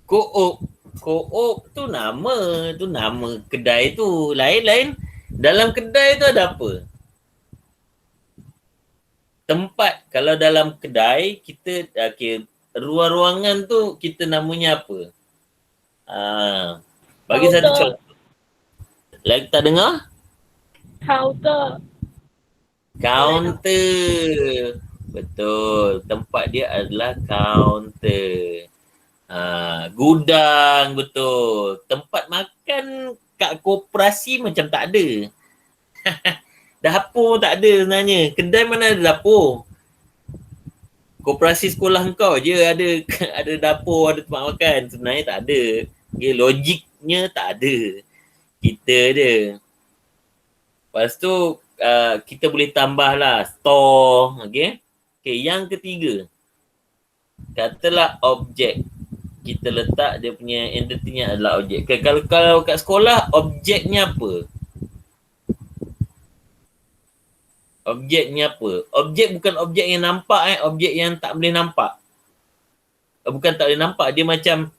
Speaker 1: Koop tu nama kedai tu. Lain-lain. Dalam kedai tu ada apa? tempat, kalau dalam kedai, kita, okay, ruang-ruangan tu kita namanya apa? Bagi satu
Speaker 3: Counter.
Speaker 1: contoh. Lagi tak dengar?
Speaker 3: Counter.
Speaker 1: Kaunter. Betul. Tempat dia adalah kaunter. Gudang, betul. Tempat makan kat koperasi macam tak ada. Dapur tak ada sebenarnya. Kedai mana ada dapur? Koperasi sekolah kau je ada ada dapur, ada tempat makan. Sebenarnya tak ada. Okay, logiknya tak ada. Kita je. Lepas tu kita boleh tambah lah store. Okay. Okay, yang ketiga. Katalah objek. Kita letak dia punya entity-nya adalah objek. Okay, kalau kat sekolah, objeknya apa? Objeknya apa? Objek bukan objek yang nampak, objek yang tak boleh nampak. Bukan tak boleh nampak, dia macam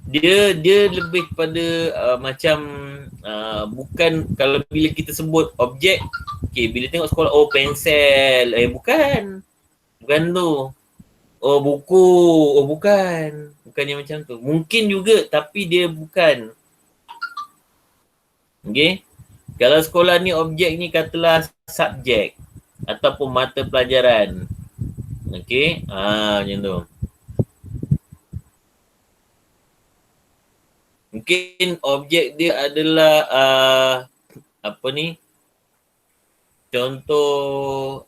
Speaker 1: dia lebih kepada macam bukan, kalau bila kita sebut objek, okay, bila tengok sekolah, oh pensel, bukan tu. Oh buku, oh bukan yang macam tu. Mungkin juga tapi dia bukan. Okay. Kalau sekolah ni objek ni katalah subjek ataupun mata pelajaran. Okay. Macam tu. Mungkin objek dia adalah apa ni? Contoh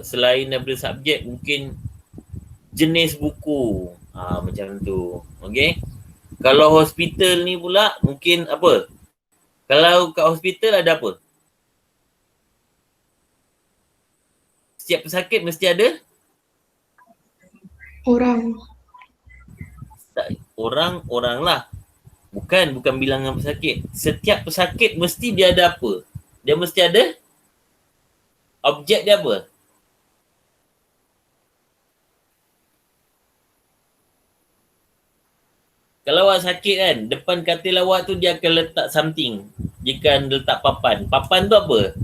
Speaker 1: selain daripada subjek, mungkin jenis buku. Macam tu. Okay. Kalau hospital ni pula mungkin apa? Kalau kat hospital ada apa? Setiap pesakit mesti ada?
Speaker 4: Orang.
Speaker 1: Orang lah. Bukan bilangan pesakit. Setiap pesakit mesti dia ada apa? Dia mesti ada objek dia apa? Kalau awak sakit kan, depan katil awak tu dia akan letak something. Dia akan letak papan. Papan tu apa?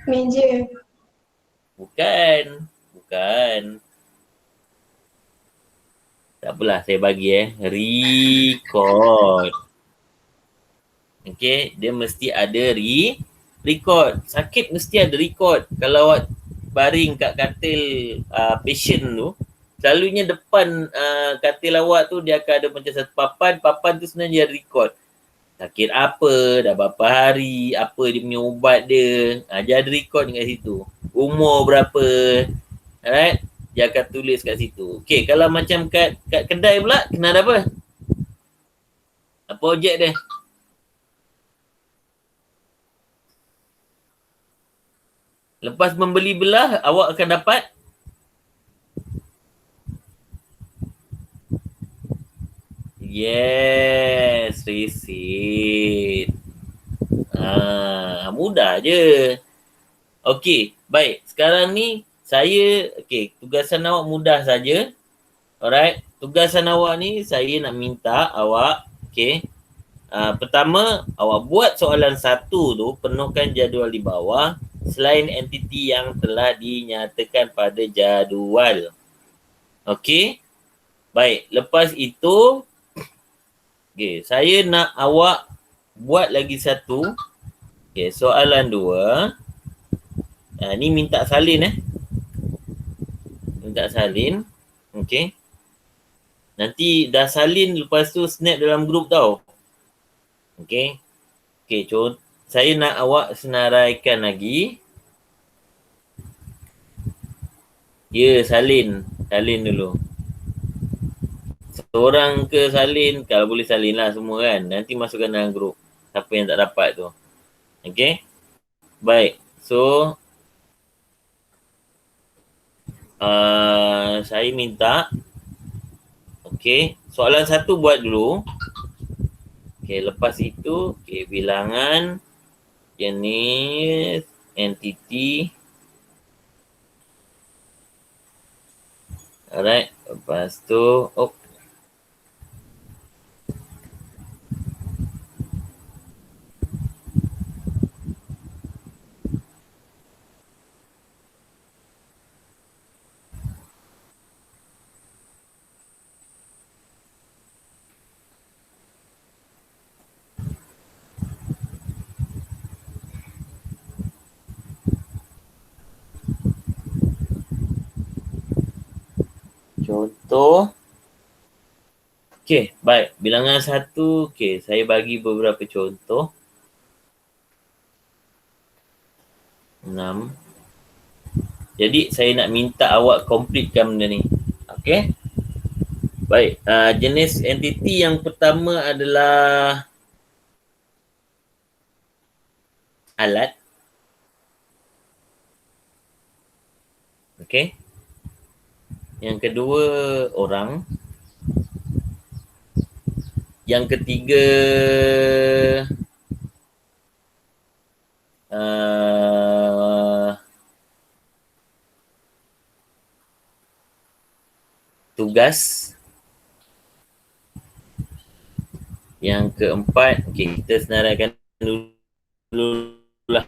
Speaker 4: Meja.
Speaker 1: Bukan. Tak apalah, saya bagi record. Okay, dia mesti ada record. Sakit mesti ada record. Kalau awak baring kat katil patient tu, selalunya depan katil awak tu dia akan ada macam satu papan tu sebenarnya dia record. Sakit apa, dah berapa hari, apa dia punya ubat dia. Dia ada record kat situ. Umur berapa. Alright? Dia akan tulis kat situ. Okay, kalau macam kat kedai pula, kena ada apa? Apa objek dia? Lepas membeli belah, awak akan dapat yes, receipt. Mudah je. Okey, baik. Sekarang ni saya, tugasan awak mudah saja. Alright. Tugasan awak ni saya nak minta awak, pertama, awak buat soalan satu tu, penuhkan jadual di bawah selain entiti yang telah dinyatakan pada jadual. Okey. Baik, lepas itu saya nak awak buat lagi satu. Soalan 2. Ni minta salin Minta salin. Okey. Nanti dah salin, lepas tu snap dalam grup tau. Okey. Saya nak awak senaraikan lagi. Salin. Salin dulu. Seorang ke salin, kalau boleh salin lah semua kan. Nanti masukkan dalam grup. Siapa yang tak dapat tu. Okey. Baik. So, saya minta soalan satu buat dulu. Lepas itu bilangan, jenis, entiti. Alright, lepas tu contoh. Okey, baik. Bilangan 1, okey, saya bagi beberapa contoh. 6. Jadi, saya nak minta awak completekan benda ni. Okey? Baik, jenis entiti yang pertama adalah alat. Okey? Yang kedua, orang. Yang ketiga, tugas. Yang keempat, okey, kita senaraikan dulu lah.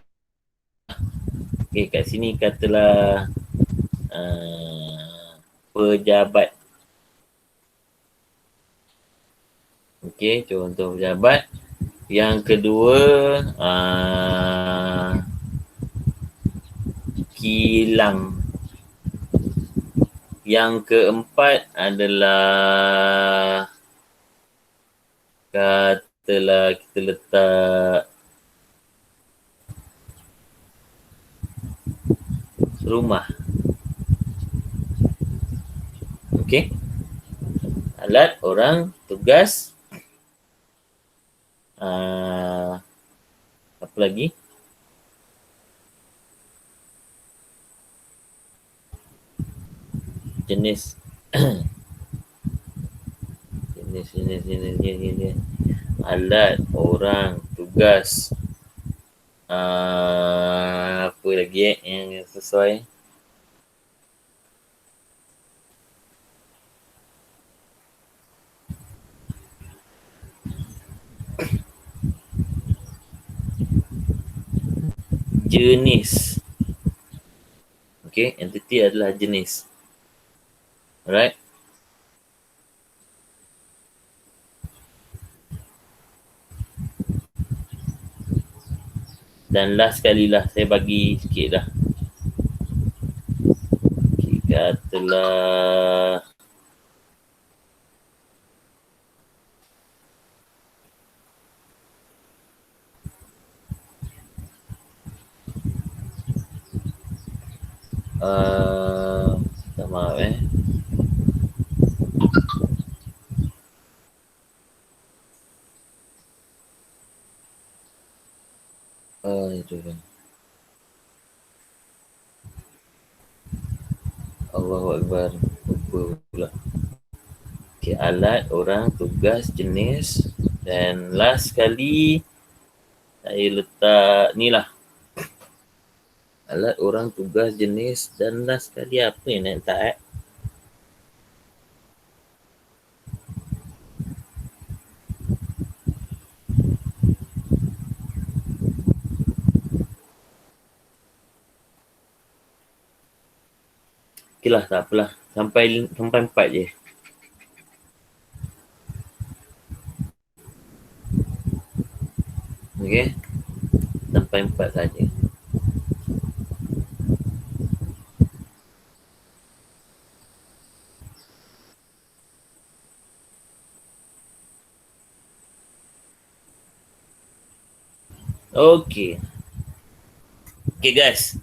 Speaker 1: Okey, kat sini katalah pejabat. Okey, contoh pejabat. Yang kedua, kilang. Yang keempat adalah katalah kita letak rumah. Okey. Alat, orang, tugas. Apa lagi? Jenis. jenis. Alat, orang, tugas. Apa lagi yang sesuai? Jenis. Okey, entiti adalah jenis. Alright. Dan last sekali lah, saya bagi sikit dah. Okay, katalah minta maaf itu kan. Allahu Akbar. Lupa pula. Okay, alat, orang, tugas, jenis. Dan last sekali saya letak ni lah. Alat, orang, tugas, jenis. Dan last sekali apa yang nak letak Okey lah, tak apalah. Sampai 4 je. Okey. Sampai 4 saja. Okey. Okey guys.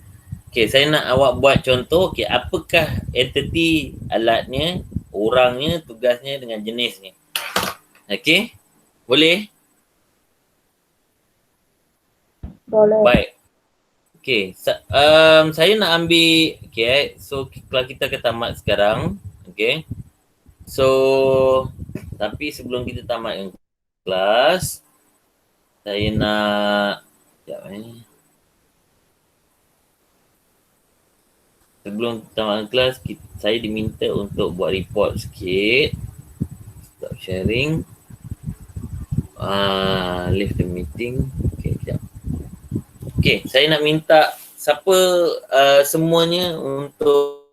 Speaker 1: Okey, saya nak awak buat contoh. Okey, apakah entiti alatnya, orangnya, tugasnya dengan jenisnya. Okey? Boleh?
Speaker 3: Boleh.
Speaker 1: Baik. Okey, saya nak ambil, okey, so kalau kita ke tamat sekarang, okey. So, tapi sebelum kita tamatkan kelas, saya nak, sekejap sebelum tamatkan kelas, saya diminta untuk buat report sikit. Stop sharing. Leave the meeting. Okey, sekejap. Okey, saya nak minta siapa semuanya untuk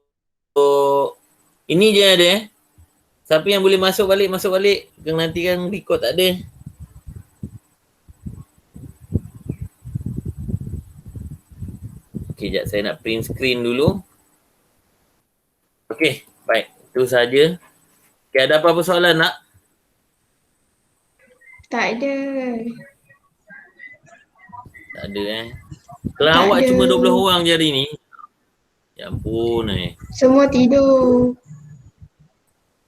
Speaker 1: ini je ada Siapa yang boleh masuk balik. Nanti kan record tak ada. Okey, sekejap saya nak print screen dulu. Okey, baik. Itu saja. Okay, ada apa-apa soalan nak?
Speaker 4: Tak ada.
Speaker 1: Tak ada Kalau
Speaker 4: Tak
Speaker 1: awak
Speaker 4: ada.
Speaker 1: cuma 12 orang je hari ni. Ya ampun
Speaker 4: Semua tidur.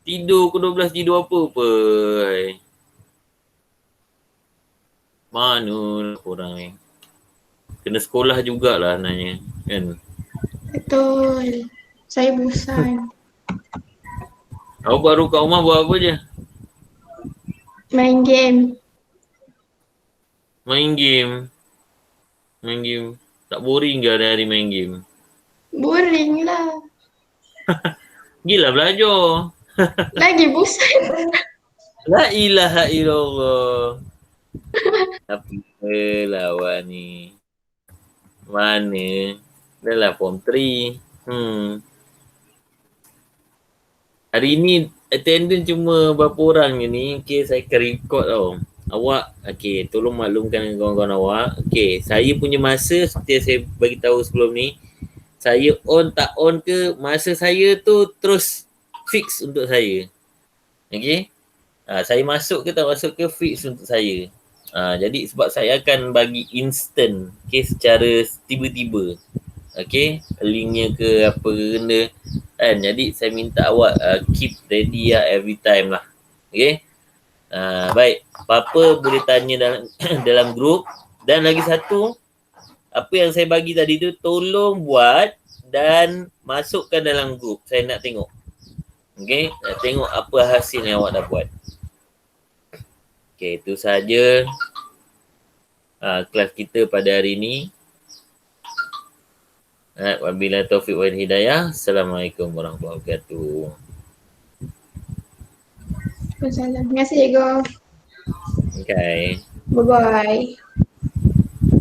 Speaker 1: Tidur ke 12 tidur apa? Mana korang Kena sekolah jugalah nanya. Kan?
Speaker 4: Betul. Saya bosan.
Speaker 1: Awak baru kat rumah buat apa je?
Speaker 4: Main game.
Speaker 1: Main game. Tak boring ke hari-hari main game?
Speaker 4: Boring lah.
Speaker 1: Gila belajar.
Speaker 4: Lagi bosan.
Speaker 1: La ilaha illallah. Apa awak ni? Mana? Dah lah form 3. Hari ni attendance cuma berapa orang je ni. Okay, saya akan record tau. Awak, okay, tolong maklumkan dengan kawan-kawan awak. Okay, saya punya masa seperti yang saya bagi tahu sebelum ni. Saya on tak on ke, masa saya tu terus fix untuk saya. Okay? Saya masuk ke tak masuk ke, fix untuk saya. Jadi sebab saya akan bagi instant, okay, secara tiba-tiba. Okay, linknya ke apa kena kan. Jadi saya minta awak keep ready lah every time lah. Okay. Baik, apa-apa boleh tanya dalam dalam grup. Dan lagi satu, apa yang saya bagi tadi tu tolong buat dan masukkan dalam grup. Saya nak tengok. Okay, nak tengok apa hasil yang awak dah buat. Okay, itu saja kelas kita pada hari ini. Wabillahi taufiq wal hidayah. Assalamualaikum warahmatullahi wabarakatuh.
Speaker 4: Terima kasih cikgu.
Speaker 1: Okay.
Speaker 4: Bye-bye.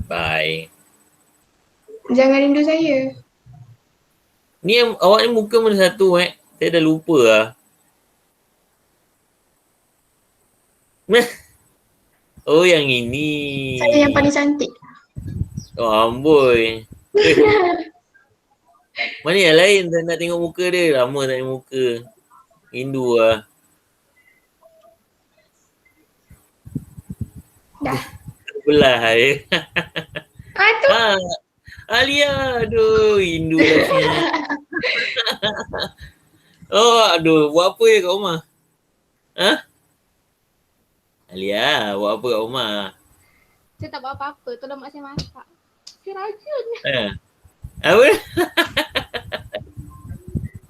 Speaker 1: Bye.
Speaker 2: Jangan rindu saya.
Speaker 1: Ni awak ni muka mana satu Saya dah lupa lah. Oh yang ini.
Speaker 4: Saya yang paling cantik.
Speaker 1: Oh amboi. Mana yang lain saya nak tengok muka dia. Lama tak tengok muka. Rindu lah.
Speaker 4: Dah.
Speaker 1: Belah
Speaker 4: Tu.
Speaker 1: Alia, aduh, rindu lah sini. Oh, aduh, buat apa ya kat rumah? Alia, buat apa kat rumah?
Speaker 5: Saya tak buat apa-apa. Tolong mak saya masak. Saya rajin.
Speaker 1: Apa?